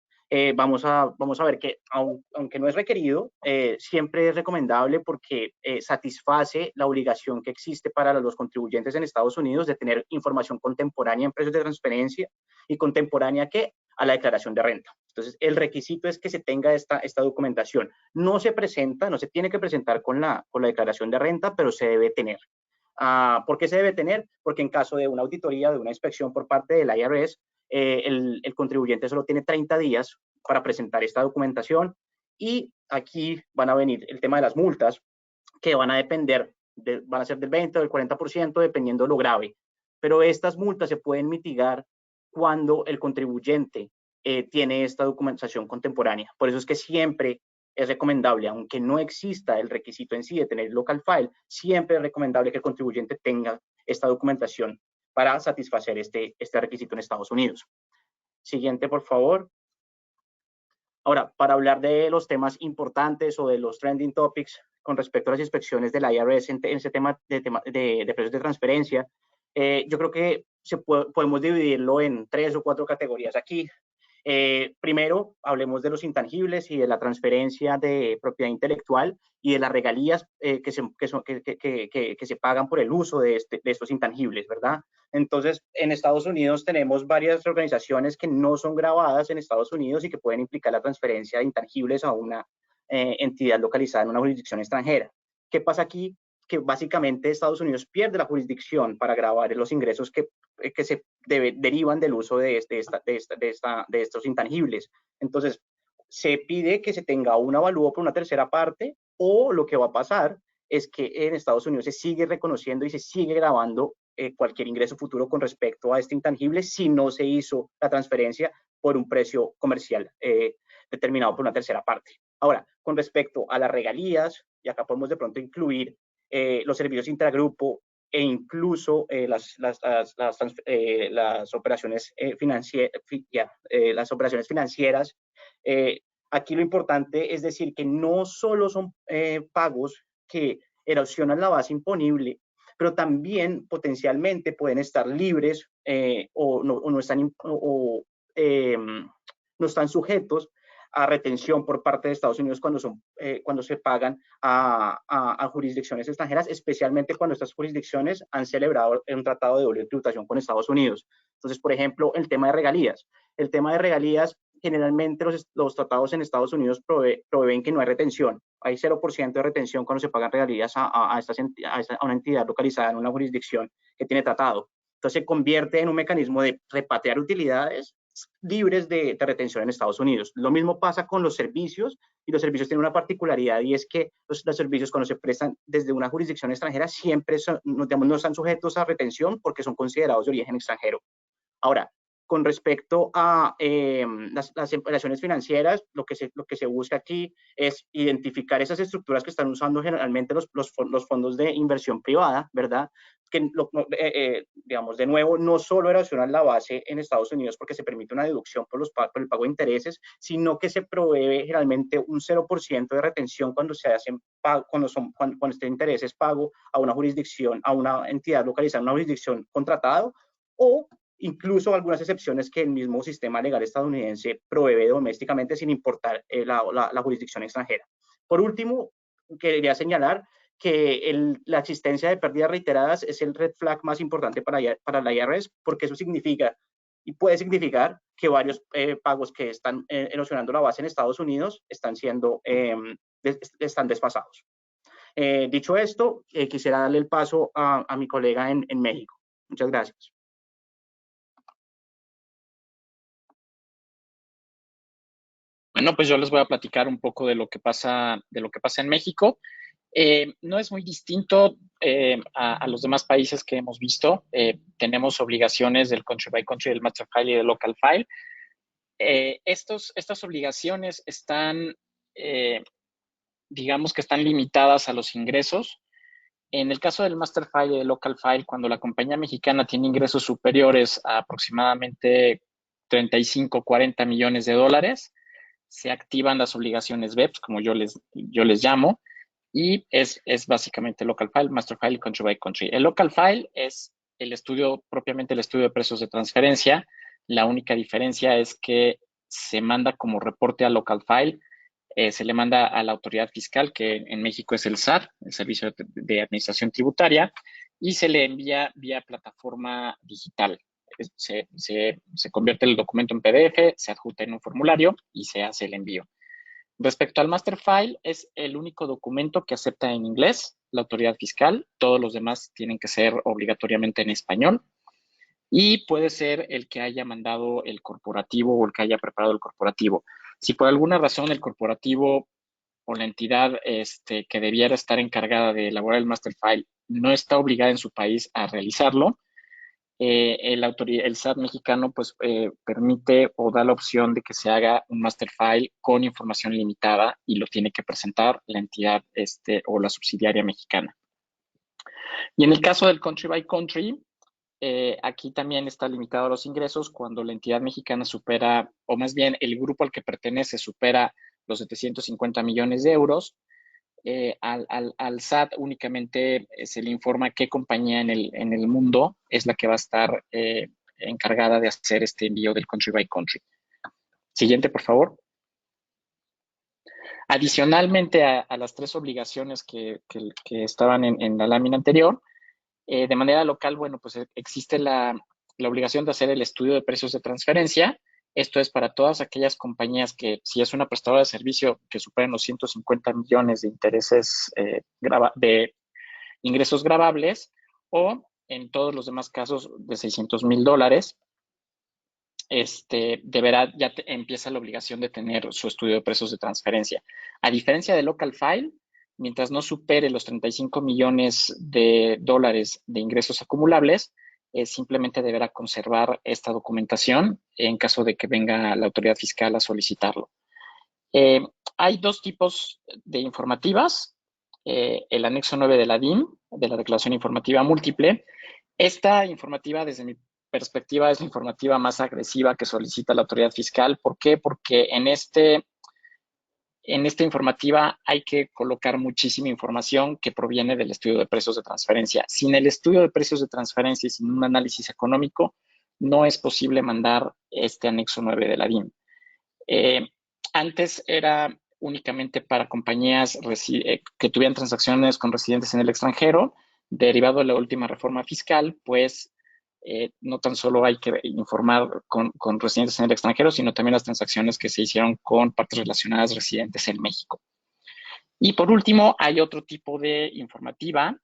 vamos a ver que aunque no es requerido, siempre es recomendable porque satisface la obligación que existe para los contribuyentes en Estados Unidos de tener información contemporánea en precios de transferencia y contemporánea a la declaración de renta. Entonces, el requisito es que se tenga esta documentación. No se tiene que presentar con la declaración de renta, pero se debe tener. ¿Por qué se debe tener? Porque en caso de una auditoría, de una inspección por parte del IRS, el contribuyente solo tiene 30 días para presentar esta documentación y aquí van a venir el tema de las multas que van a depender van a ser del 20 o del 40%, dependiendo de lo grave. Pero estas multas se pueden mitigar cuando el contribuyente tiene esta documentación contemporánea. Por eso es que siempre es recomendable, aunque no exista el requisito en sí de tener local file, siempre es recomendable que el contribuyente tenga esta documentación para satisfacer este requisito en Estados Unidos. Siguiente, por favor. Ahora, para hablar de los temas importantes o de los trending topics con respecto a las inspecciones del IRS en ese tema de precios de transferencia, yo creo que podemos dividirlo en 3 o 4 categorías aquí. Primero, hablemos de los intangibles y de la transferencia de propiedad intelectual y de las regalías que se pagan por el uso de estos intangibles, ¿verdad? Entonces, en Estados Unidos tenemos varias organizaciones que no son grabadas en Estados Unidos y que pueden implicar la transferencia de intangibles a una entidad localizada en una jurisdicción extranjera. ¿Qué pasa aquí? Que básicamente Estados Unidos pierde la jurisdicción para grabar los ingresos que se derivan del uso de estos intangibles. Entonces, se pide que se tenga un avalúo por una tercera parte, o lo que va a pasar es que en Estados Unidos se sigue reconociendo y se sigue grabando cualquier ingreso futuro con respecto a este intangible si no se hizo la transferencia por un precio comercial determinado por una tercera parte. Ahora, con respecto a las regalías, y acá podemos de pronto incluir los servicios intragrupo e incluso las operaciones financieras. Aquí lo importante es decir que no solo son pagos que erosionan la base imponible, pero también potencialmente pueden estar libres o no están sujetos a retención por parte de Estados Unidos cuando se pagan a jurisdicciones extranjeras, especialmente cuando estas jurisdicciones han celebrado un tratado de doble tributación con Estados Unidos. Entonces, por ejemplo, el tema de regalías. El tema de regalías, generalmente los tratados en Estados Unidos proveen que no hay retención. Hay 0% de retención cuando se pagan regalías a una entidad localizada en una jurisdicción que tiene tratado. Entonces, se convierte en un mecanismo de repatriar utilidades libres de retención en Estados Unidos. Lo mismo pasa con los servicios, y los servicios tienen una particularidad, y es que los servicios cuando se prestan desde una jurisdicción extranjera siempre no están sujetos a retención porque son considerados de origen extranjero. Ahora, con respecto a las operaciones financieras, lo que se busca aquí es identificar esas estructuras que están usando generalmente los fondos de inversión privada, ¿verdad? Que, digamos, de nuevo, no solo erosionan la base en Estados Unidos porque se permite una deducción por el pago de intereses, sino que se provee generalmente un 0% de retención cuando este interés es pago a una jurisdicción, a una entidad localizada en una jurisdicción contratado, o incluso algunas excepciones que el mismo sistema legal estadounidense provee domésticamente sin importar la jurisdicción extranjera. Por último, quería señalar que la existencia de pérdidas reiteradas es el red flag más importante para la IRS, porque eso significa y puede significar que varios pagos que están erosionando la base en Estados Unidos están desfasados. Dicho esto, quisiera darle el paso a mi colega en México. Muchas gracias. Bueno, pues yo les voy a platicar un poco de lo que pasa en México. No es muy distinto a los demás países que hemos visto. Tenemos obligaciones del country by country, del master file y del local file. Estas obligaciones están, digamos que están limitadas a los ingresos. En el caso del master file y del local file, cuando la compañía mexicana tiene ingresos superiores a aproximadamente 35, 40 millones de dólares, se activan las obligaciones BEPS, como yo les llamo, y es básicamente local file, master file y country by country. El local file es propiamente el estudio de precios de transferencia. La única diferencia es que se manda como reporte al local file, se le manda a la autoridad fiscal, que en México es el SAT, el Servicio de Administración Tributaria, y se le envía vía plataforma digital. Se convierte el documento en PDF, se adjunta en un formulario y se hace el envío. Respecto al master file, es el único documento que acepta en inglés la autoridad fiscal. Todos los demás tienen que ser obligatoriamente en español. Y puede ser el que haya mandado el corporativo o el que haya preparado el corporativo. Si por alguna razón el corporativo o la entidad que debiera estar encargada de elaborar el master file no está obligada en su país a realizarlo, el SAT mexicano pues permite o da la opción de que se haga un master file con información limitada y lo tiene que presentar la entidad o la subsidiaria mexicana. Y en el caso del country by country, aquí también está limitado a los ingresos cuando la entidad mexicana supera, o más bien el grupo al que pertenece supera los 750 millones de euros. Al SAT únicamente se le informa qué compañía en el mundo es la que va a estar encargada de hacer este envío del country by country. Siguiente, por favor. Adicionalmente a las tres obligaciones que estaban en la lámina anterior, de manera local, bueno, pues existe la obligación de hacer el estudio de precios de transferencia. Esto es para todas aquellas compañías que, si es una prestadora de servicio que superen los 150 millones de intereses de ingresos gravables, o en todos los demás casos de $600,000, ya empieza la obligación de tener su estudio de precios de transferencia. A diferencia de local file, mientras no supere los 35 millones de dólares de ingresos acumulables, simplemente deberá conservar esta documentación en caso de que venga la autoridad fiscal a solicitarlo. Hay dos tipos de informativas. El anexo 9 de la DIM, de la Declaración Informativa Múltiple. Esta informativa, desde mi perspectiva, es la informativa más agresiva que solicita la autoridad fiscal. ¿Por qué? Porque en esta informativa hay que colocar muchísima información que proviene del estudio de precios de transferencia. Sin el estudio de precios de transferencia y sin un análisis económico, no es posible mandar este anexo 9 de la DIM. Antes era únicamente para compañías que tuvieran transacciones con residentes en el extranjero. Derivado de la última reforma fiscal, pues no tan solo hay que informar con residentes en el extranjero, sino también las transacciones que se hicieron con partes relacionadas residentes en México. Y por último, hay otro tipo de informativa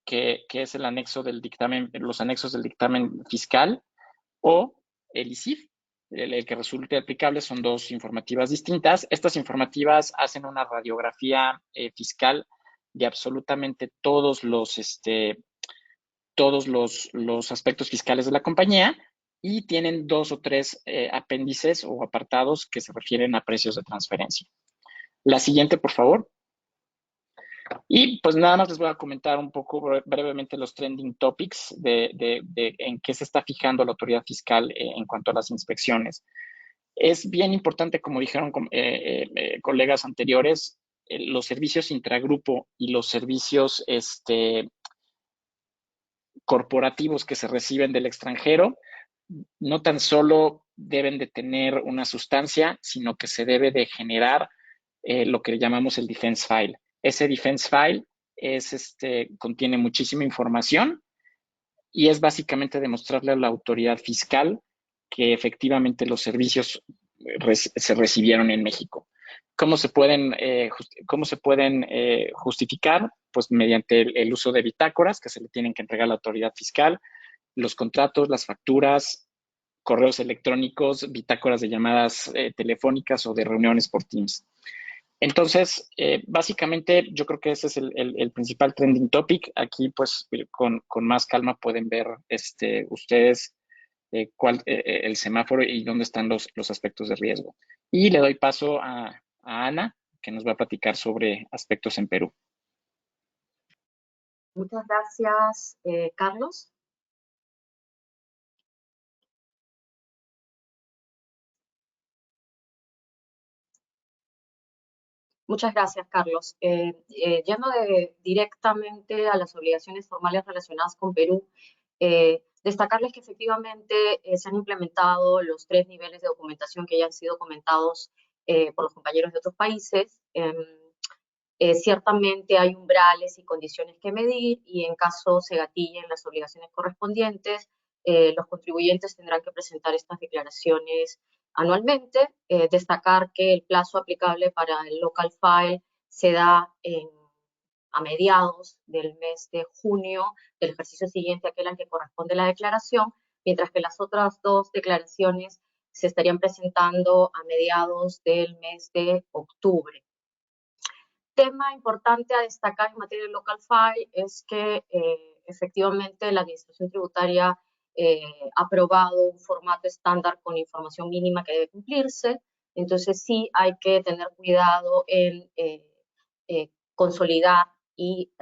que es el anexo del dictamen, los anexos del dictamen fiscal o el ICIF. El que resulte aplicable son dos informativas distintas. Estas informativas hacen una radiografía fiscal de absolutamente todos los aspectos fiscales de la compañía y tienen dos o tres apéndices o apartados que se refieren a precios de transferencia. La siguiente, por favor. Y pues nada más les voy a comentar un poco brevemente los trending topics en qué se está fijando la autoridad fiscal en cuanto a las inspecciones. Es bien importante, como dijeron colegas anteriores, los servicios intragrupo y los servicios corporativos que se reciben del extranjero no tan solo deben de tener una sustancia, sino que se debe de generar lo que llamamos el defense file. Ese defense file contiene muchísima información y es básicamente demostrarle a la autoridad fiscal que efectivamente los servicios se recibieron en México. ¿Cómo se pueden justificar? Pues mediante el uso de bitácoras que se le tienen que entregar a la autoridad fiscal, los contratos, las facturas, correos electrónicos, bitácoras de llamadas telefónicas o de reuniones por Teams. Entonces, básicamente yo creo que ese es el principal trending topic. Aquí, pues, con más calma pueden ver ustedes el semáforo y dónde están los aspectos de riesgo. Y le doy paso a Ana, que nos va a platicar sobre aspectos en Perú. Muchas gracias, Carlos. Muchas gracias, Carlos. Yendo directamente a las obligaciones formales relacionadas con Perú, destacarles que efectivamente se han implementado los 3 niveles de documentación que ya han sido comentados por los compañeros de otros países. Ciertamente hay umbrales y condiciones que medir y en caso se gatillen las obligaciones correspondientes, los contribuyentes tendrán que presentar estas declaraciones anualmente. Destacar que el plazo aplicable para el local file se da a mediados del mes de junio del ejercicio siguiente a aquel al que corresponde la declaración, mientras que las otras 2 declaraciones se estarían presentando a mediados del mes de octubre. tema importante a destacar en materia de local file es que efectivamente la Administración Tributaria ha aprobado un formato estándar con información mínima que debe cumplirse. Entonces sí hay que tener cuidado en consolidar y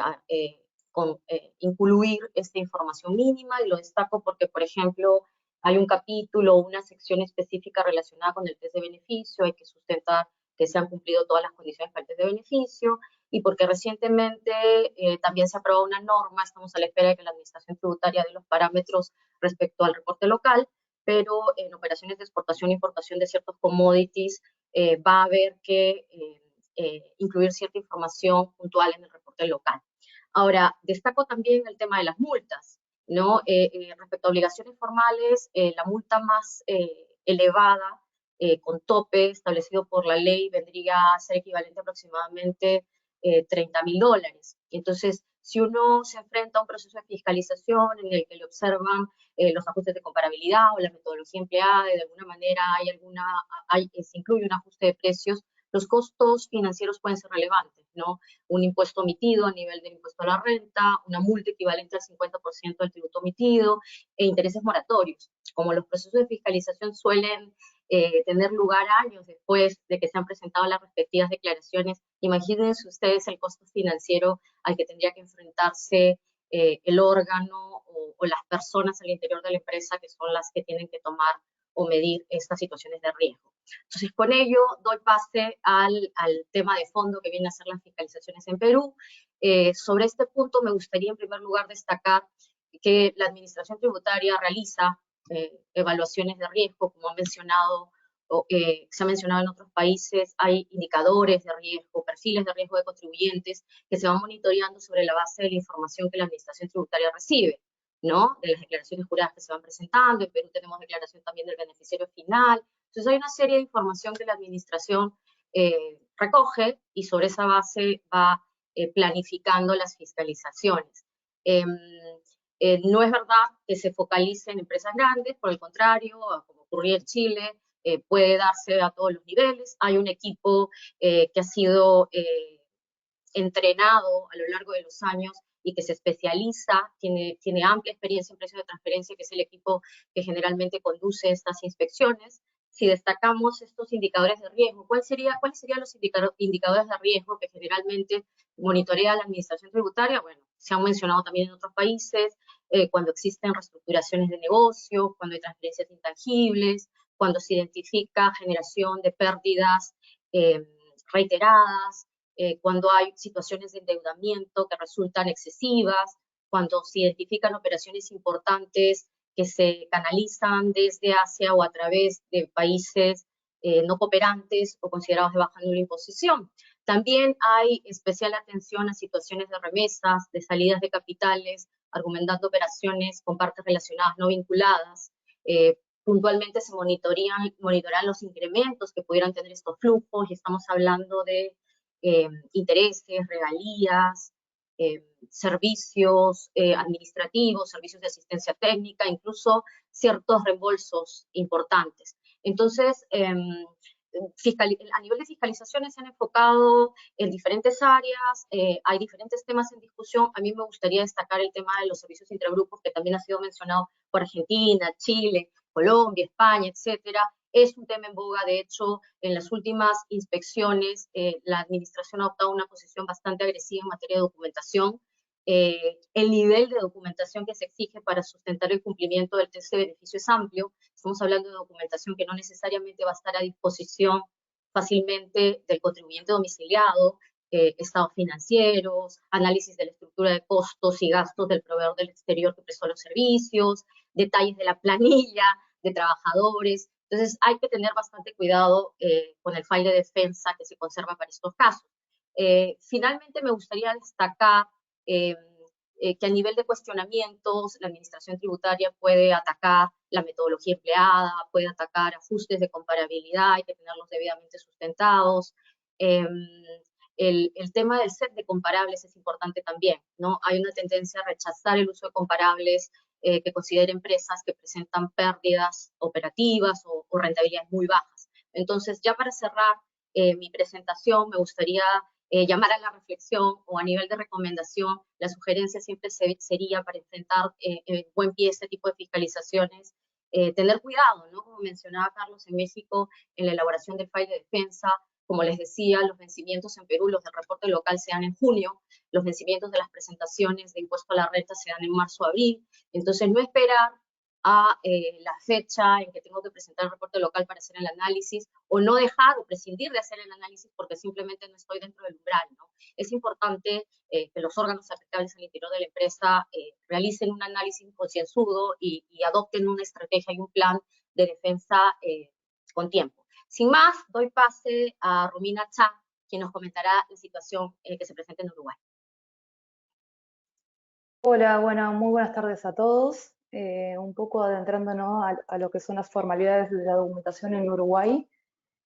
incluir esta información mínima, y lo destaco porque, por ejemplo, hay un capítulo o una sección específica relacionada con el test de beneficio, hay que sustentar que se han cumplido todas las condiciones para el test de beneficio, y porque recientemente también se aprobó una norma, estamos a la espera de que la Administración Tributaria dé los parámetros respecto al reporte local, pero en operaciones de exportación e importación de ciertos commodities va a haber que incluir cierta información puntual en el reporte local. Ahora, destaco también el tema de las multas, ¿no? Respecto a obligaciones formales, la multa más elevada, con tope establecido por la ley, vendría a ser equivalente a aproximadamente $30.000. Entonces, si uno se enfrenta a un proceso de fiscalización en el que le observan los ajustes de comparabilidad o la metodología empleada, y de alguna manera se incluye un ajuste de precios, los costos financieros pueden ser relevantes, ¿no? Un impuesto omitido a nivel del impuesto a la renta, una multa equivalente al 50% del tributo omitido, e intereses moratorios. Como los procesos de fiscalización suelen tener lugar años después de que se han presentado las respectivas declaraciones, imagínense ustedes el costo financiero al que tendría que enfrentarse el órgano o las personas al interior de la empresa, que son las que tienen que tomar o medir estas situaciones de riesgo. Entonces, con ello doy pase al tema de fondo que viene a ser las fiscalizaciones en Perú. Sobre este punto me gustaría en primer lugar destacar que la Administración Tributaria realiza evaluaciones de riesgo, como ha mencionado, se ha mencionado en otros países. Hay indicadores de riesgo, perfiles de riesgo de contribuyentes que se van monitoreando sobre la base de la información que la Administración Tributaria recibe, ¿no? De las declaraciones juradas que se van presentando. En Perú tenemos declaración también del beneficiario final. Entonces hay una serie de información que la administración recoge, y sobre esa base va planificando las fiscalizaciones. No es verdad que se focalice en empresas grandes, por el contrario, como ocurría en Chile, puede darse a todos los niveles. Hay un equipo que ha sido entrenado a lo largo de los años y que se especializa, tiene amplia experiencia en precios de transferencia, que es el equipo que generalmente conduce estas inspecciones. Si destacamos estos indicadores de riesgo, ¿cuáles serían los indicadores de riesgo que generalmente monitorea la Administración Tributaria? Bueno, se han mencionado también en otros países, cuando existen reestructuraciones de negocio, cuando hay transferencias intangibles, cuando se identifica generación de pérdidas reiteradas, cuando hay situaciones de endeudamiento que resultan excesivas, cuando se identifican operaciones importantes que se canalizan desde Asia o a través de países no cooperantes o considerados de baja nivel de imposición. También hay especial atención a situaciones de remesas, de salidas de capitales, argumentando operaciones con partes relacionadas no vinculadas. Puntualmente se monitorean los incrementos que pudieran tener estos flujos, y estamos hablando de intereses, regalías, servicios administrativos, servicios de asistencia técnica, incluso ciertos reembolsos importantes. Entonces, a nivel de fiscalizaciones se han enfocado en diferentes áreas, hay diferentes temas en discusión. A mí me gustaría destacar el tema de los servicios intragrupos, que también ha sido mencionado por Argentina, Chile, Colombia, España, etcétera. Es un tema en boga. De hecho, en las últimas inspecciones, la administración ha adoptado una posición bastante agresiva en materia de documentación. El nivel de documentación que se exige para sustentar el cumplimiento del test de beneficio es amplio. Estamos hablando de documentación que no necesariamente va a estar a disposición fácilmente del contribuyente domiciliado, estados financieros, análisis de la estructura de costos y gastos del proveedor del exterior que prestó los servicios, detalles de la planilla de trabajadores. Entonces hay que tener bastante cuidado con el file de defensa que se conserva para estos casos. Finalmente me gustaría destacar que a nivel de cuestionamientos la Administración Tributaria puede atacar la metodología empleada, puede atacar ajustes de comparabilidad, hay que tenerlos debidamente sustentados. El tema del set de comparables es importante también, ¿no? Hay una tendencia a rechazar el uso de comparables que considera empresas que presentan pérdidas operativas o rentabilidades muy bajas. Entonces, ya para cerrar mi presentación, me gustaría llamar a la reflexión o a nivel de recomendación, la sugerencia siempre sería para enfrentar en buen pie este tipo de fiscalizaciones, tener cuidado, ¿no? Como mencionaba Carlos, en México, en la elaboración del file de defensa, como les decía, los vencimientos en Perú, los del reporte local se dan en junio, los vencimientos de las presentaciones de impuesto a la renta se dan en marzo o abril, entonces no esperar a la fecha en que tengo que presentar el reporte local para hacer el análisis, o no dejar o prescindir de hacer el análisis porque simplemente no estoy dentro del umbral, ¿no? Es importante que los órganos afectables al interior de la empresa realicen un análisis concienzudo y adopten una estrategia y un plan de defensa con tiempo. Sin más, doy pase a Romina Cha, quien nos comentará la situación que se presenta en Uruguay. Hola, bueno, muy buenas tardes a todos. Un poco adentrándonos a lo que son las formalidades de la documentación en Uruguay.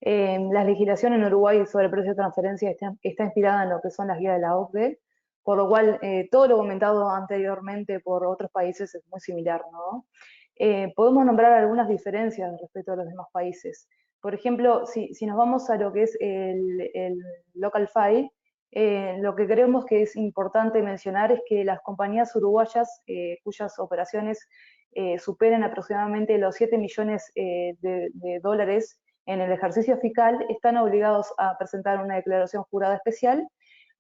La legislación en Uruguay sobre el precio de transferencia está inspirada en lo que son las guías de la OCDE, por lo cual todo lo comentado anteriormente por otros países es muy similar, ¿no? Podemos nombrar algunas diferencias respecto a los demás países. Por ejemplo, si nos vamos a lo que es el local file, lo que creemos que es importante mencionar es que las compañías uruguayas cuyas operaciones superen aproximadamente los 7 millones de dólares en el ejercicio fiscal están obligados a presentar una declaración jurada especial,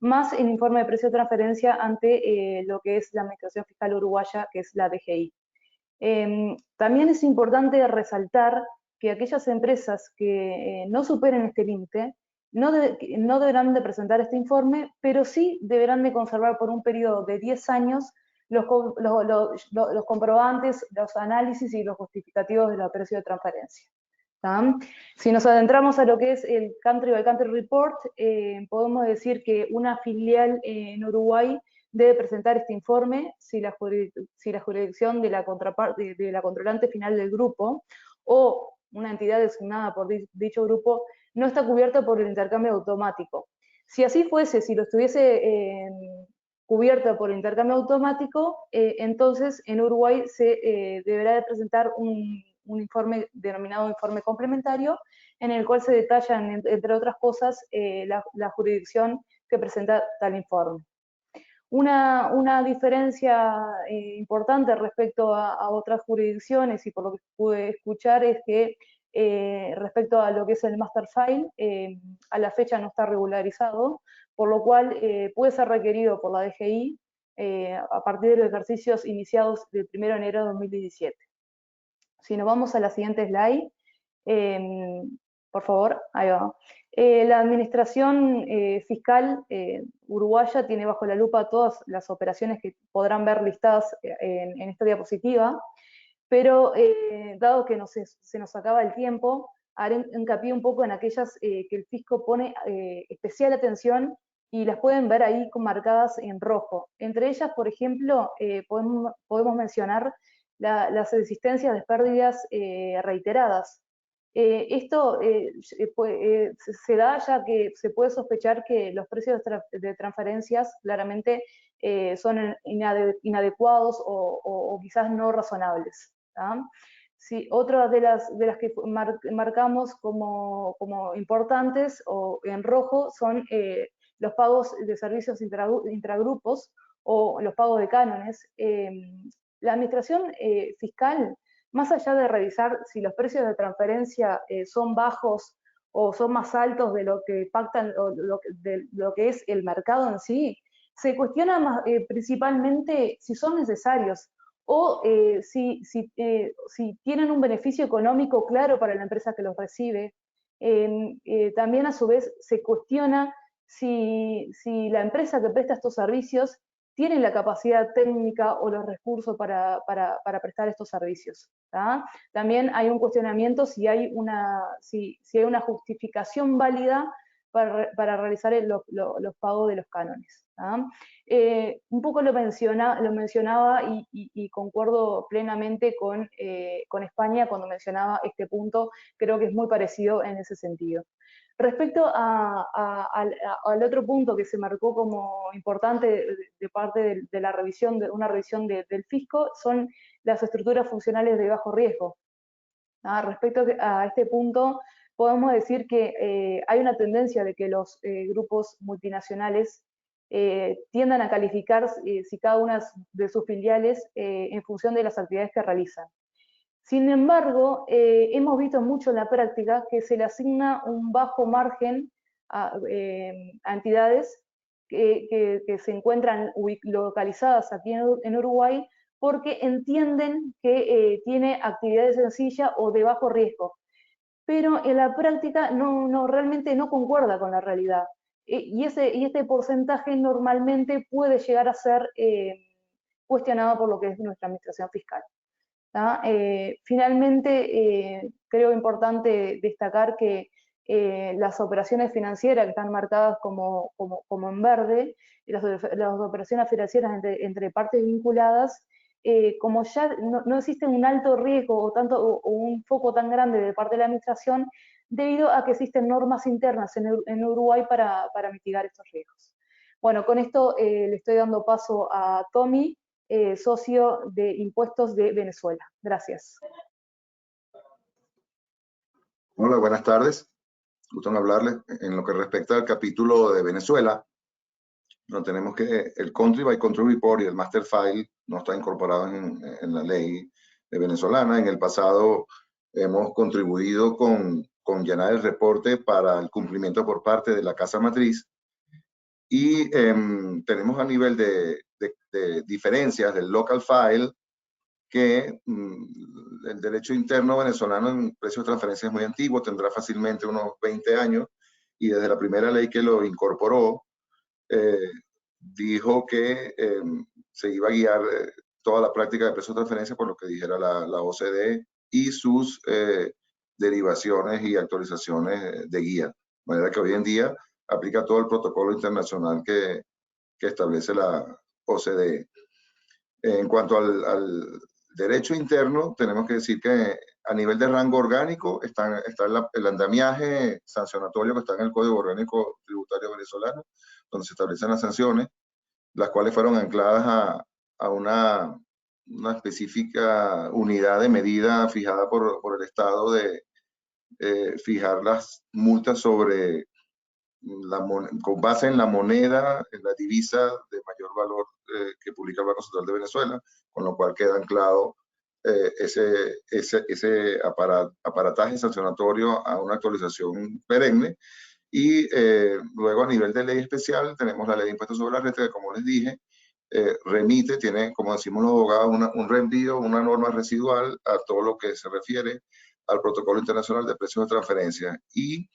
más el informe de precio de transferencia ante lo que es la Administración Fiscal Uruguaya, que es la DGI. También es importante resaltar que aquellas empresas que no superen este límite no deberán de presentar este informe, pero sí deberán de conservar por un periodo de 10 años los comprobantes, los análisis y los justificativos de la precio de transferencia. Si nos adentramos a lo que es el Country by Country Report, podemos decir que una filial en Uruguay debe presentar este informe si la jurisdicción de la controlante final del grupo o una entidad designada por dicho grupo no está cubierta por el intercambio automático. Si así fuese, si lo estuviese cubierto por el intercambio automático, entonces en Uruguay se deberá de presentar un informe denominado informe complementario, en el cual se detallan, entre otras cosas, la jurisdicción que presenta tal informe. Una diferencia importante respecto a otras jurisdicciones, y por lo que pude escuchar, es que respecto a lo que es el master file, a la fecha no está regularizado, por lo cual puede ser requerido por la DGI a partir de los ejercicios iniciados del 1 de enero de 2017. Si nos vamos a la siguiente slide, por favor, ahí va. La administración fiscal uruguaya tiene bajo la lupa todas las operaciones que podrán ver listadas en esta diapositiva, pero dado que se nos acaba el tiempo, haré hincapié un poco en aquellas que el fisco pone especial atención y las pueden ver ahí marcadas en rojo. Entre ellas, por ejemplo, podemos mencionar las existencias de pérdidas reiteradas. Esto se da ya que se puede sospechar que los precios de transferencias claramente son inadecuados o quizás no razonables. Sí, otra de las que marcamos como importantes o en rojo son los pagos de servicios intragrupos o los pagos de cánones. La administración fiscal, más allá de revisar si los precios de transferencia son bajos o son más altos de lo que pactan, o de lo que es el mercado en sí, se cuestiona principalmente si son necesarios o si tienen un beneficio económico claro para la empresa que los recibe. También a su vez se cuestiona si la empresa que presta estos servicios tiene la capacidad técnica o los recursos para prestar estos servicios. También hay un cuestionamiento si hay una justificación válida para realizar los pagos de los cánones. Un poco lo mencionaba y concuerdo plenamente con España cuando mencionaba este punto, creo que es muy parecido en ese sentido. Respecto al otro punto que se marcó como importante de parte de la revisión, de una revisión del fisco, son las estructuras funcionales de bajo riesgo. Respecto a este punto, podemos decir que hay una tendencia de que los grupos multinacionales tiendan a calificar si cada una de sus filiales en función de las actividades que realizan. Sin embargo, hemos visto mucho en la práctica que se le asigna un bajo margen a entidades que se encuentran localizadas aquí en Uruguay porque entienden que tiene actividades sencillas o de bajo riesgo. Pero en la práctica realmente no concuerda con la realidad. Y este porcentaje normalmente puede llegar a ser cuestionado por lo que es nuestra administración fiscal. Finalmente, creo importante destacar que las operaciones financieras que están marcadas como en verde, las operaciones financieras entre partes vinculadas, como ya no existe un alto riesgo o un foco tan grande de parte de la administración, debido a que existen normas internas en Uruguay para mitigar estos riesgos. Bueno, con esto le estoy dando paso a Tommy, socio de Impuestos de Venezuela. Gracias. Hola, buenas tardes. Gusto en hablarles. En lo que respecta al capítulo de Venezuela, no tenemos que el Country by Country Report y el Master File no está incorporado en la ley venezolana. En el pasado hemos contribuido con llenar el reporte para el cumplimiento por parte de la Casa Matriz y tenemos a nivel de diferencias del Local File que el derecho interno venezolano en precios de transferencia es muy antiguo, tendrá fácilmente unos 20 años, y desde la primera ley que lo incorporó, dijo que se iba a guiar toda la práctica de precios de transferencia por lo que dijera la OCDE y sus derivaciones y actualizaciones de guía. De manera que hoy en día aplica todo el protocolo internacional que establece la OCDE. En cuanto al derecho interno, tenemos que decir que a nivel de rango orgánico está el andamiaje sancionatorio que está en el Código Orgánico Tributario Venezolano, donde se establecen las sanciones, las cuales fueron ancladas a una específica unidad de medida fijada por el Estado de fijar las multas sobre con base en la moneda, en la divisa de mayor valor que publica el Banco Central de Venezuela, con lo cual queda anclado ese aparataje sancionatorio a una actualización perenne. Y luego a nivel de ley especial tenemos la ley de impuestos sobre la renta que, como les dije, tiene, como decimos los abogados, un reenvío, una norma residual a todo lo que se refiere al protocolo internacional de precios de transferencia. Y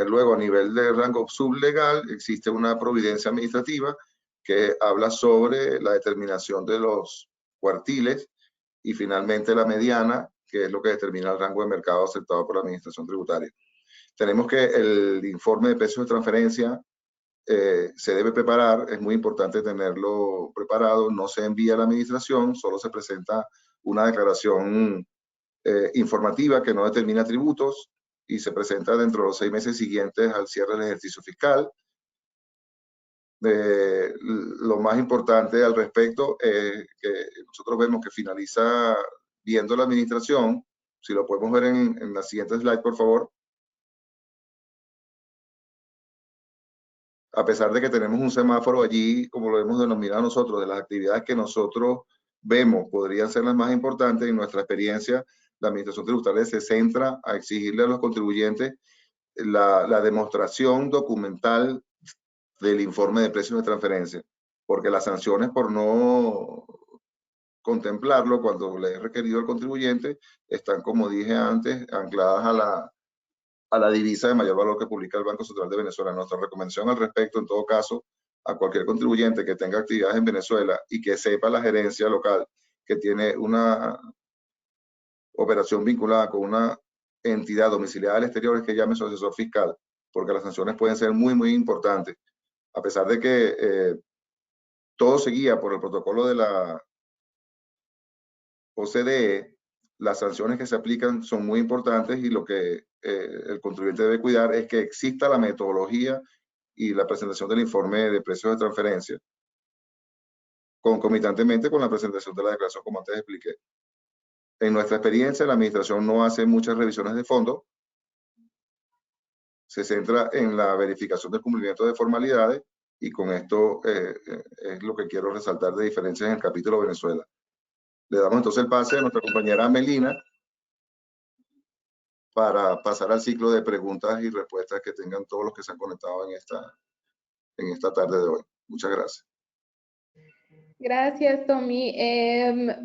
luego, a nivel de rango sublegal, existe una providencia administrativa que habla sobre la determinación de los cuartiles y finalmente la mediana, que es lo que determina el rango de mercado aceptado por la Administración Tributaria. Tenemos que el informe de precios de transferencia se debe preparar, es muy importante tenerlo preparado, no se envía a la Administración, solo se presenta una declaración informativa que no determina tributos, y se presenta dentro de los 6 meses siguientes al cierre del ejercicio fiscal. Lo más importante al respecto es que nosotros vemos que finaliza viendo la administración, si lo podemos ver en la siguiente slide, por favor. A pesar de que tenemos un semáforo allí, como lo hemos denominado nosotros, de las actividades que nosotros vemos podrían ser las más importantes, en nuestra experiencia, la Administración Tributaria se centra a exigirle a los contribuyentes la demostración documental del informe de precios de transferencia, porque las sanciones por no contemplarlo cuando le es requerido al contribuyente están, como dije antes, ancladas a la divisa de mayor valor que publica el Banco Central de Venezuela. Nuestra recomendación al respecto, en todo caso, a cualquier contribuyente que tenga actividades en Venezuela y que sepa la gerencia local que tiene una operación vinculada con una entidad domiciliada al exterior, es que llame a su asesor fiscal, porque las sanciones pueden ser muy, muy importantes. A pesar de que todo se guía por el protocolo de la OCDE, las sanciones que se aplican son muy importantes, y lo que el contribuyente debe cuidar es que exista la metodología y la presentación del informe de precios de transferencia, concomitantemente con la presentación de la declaración, como antes expliqué. En nuestra experiencia, la administración no hace muchas revisiones de fondo, se centra en la verificación del cumplimiento de formalidades, y con esto es lo que quiero resaltar de diferencias en el capítulo Venezuela. Le damos entonces el pase a nuestra compañera Melina para pasar al ciclo de preguntas y respuestas que tengan todos los que se han conectado en esta tarde de hoy. Muchas gracias. Gracias, Tommy.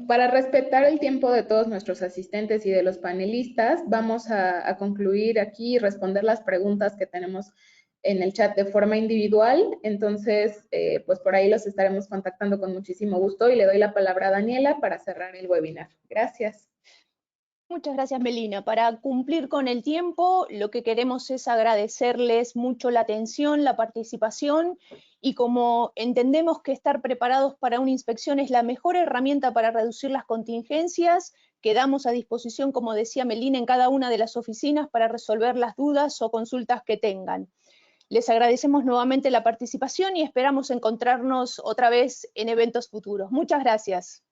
Para respetar el tiempo de todos nuestros asistentes y de los panelistas, vamos a concluir aquí y responder las preguntas que tenemos en el chat de forma individual. Entonces, pues por ahí los estaremos contactando con muchísimo gusto y le doy la palabra a Daniela para cerrar el webinar. Gracias. Muchas gracias, Melina. Para cumplir con el tiempo, lo que queremos es agradecerles mucho la atención, la participación, y como entendemos que estar preparados para una inspección es la mejor herramienta para reducir las contingencias, quedamos a disposición, como decía Melina, en cada una de las oficinas para resolver las dudas o consultas que tengan. Les agradecemos nuevamente la participación y esperamos encontrarnos otra vez en eventos futuros. Muchas gracias.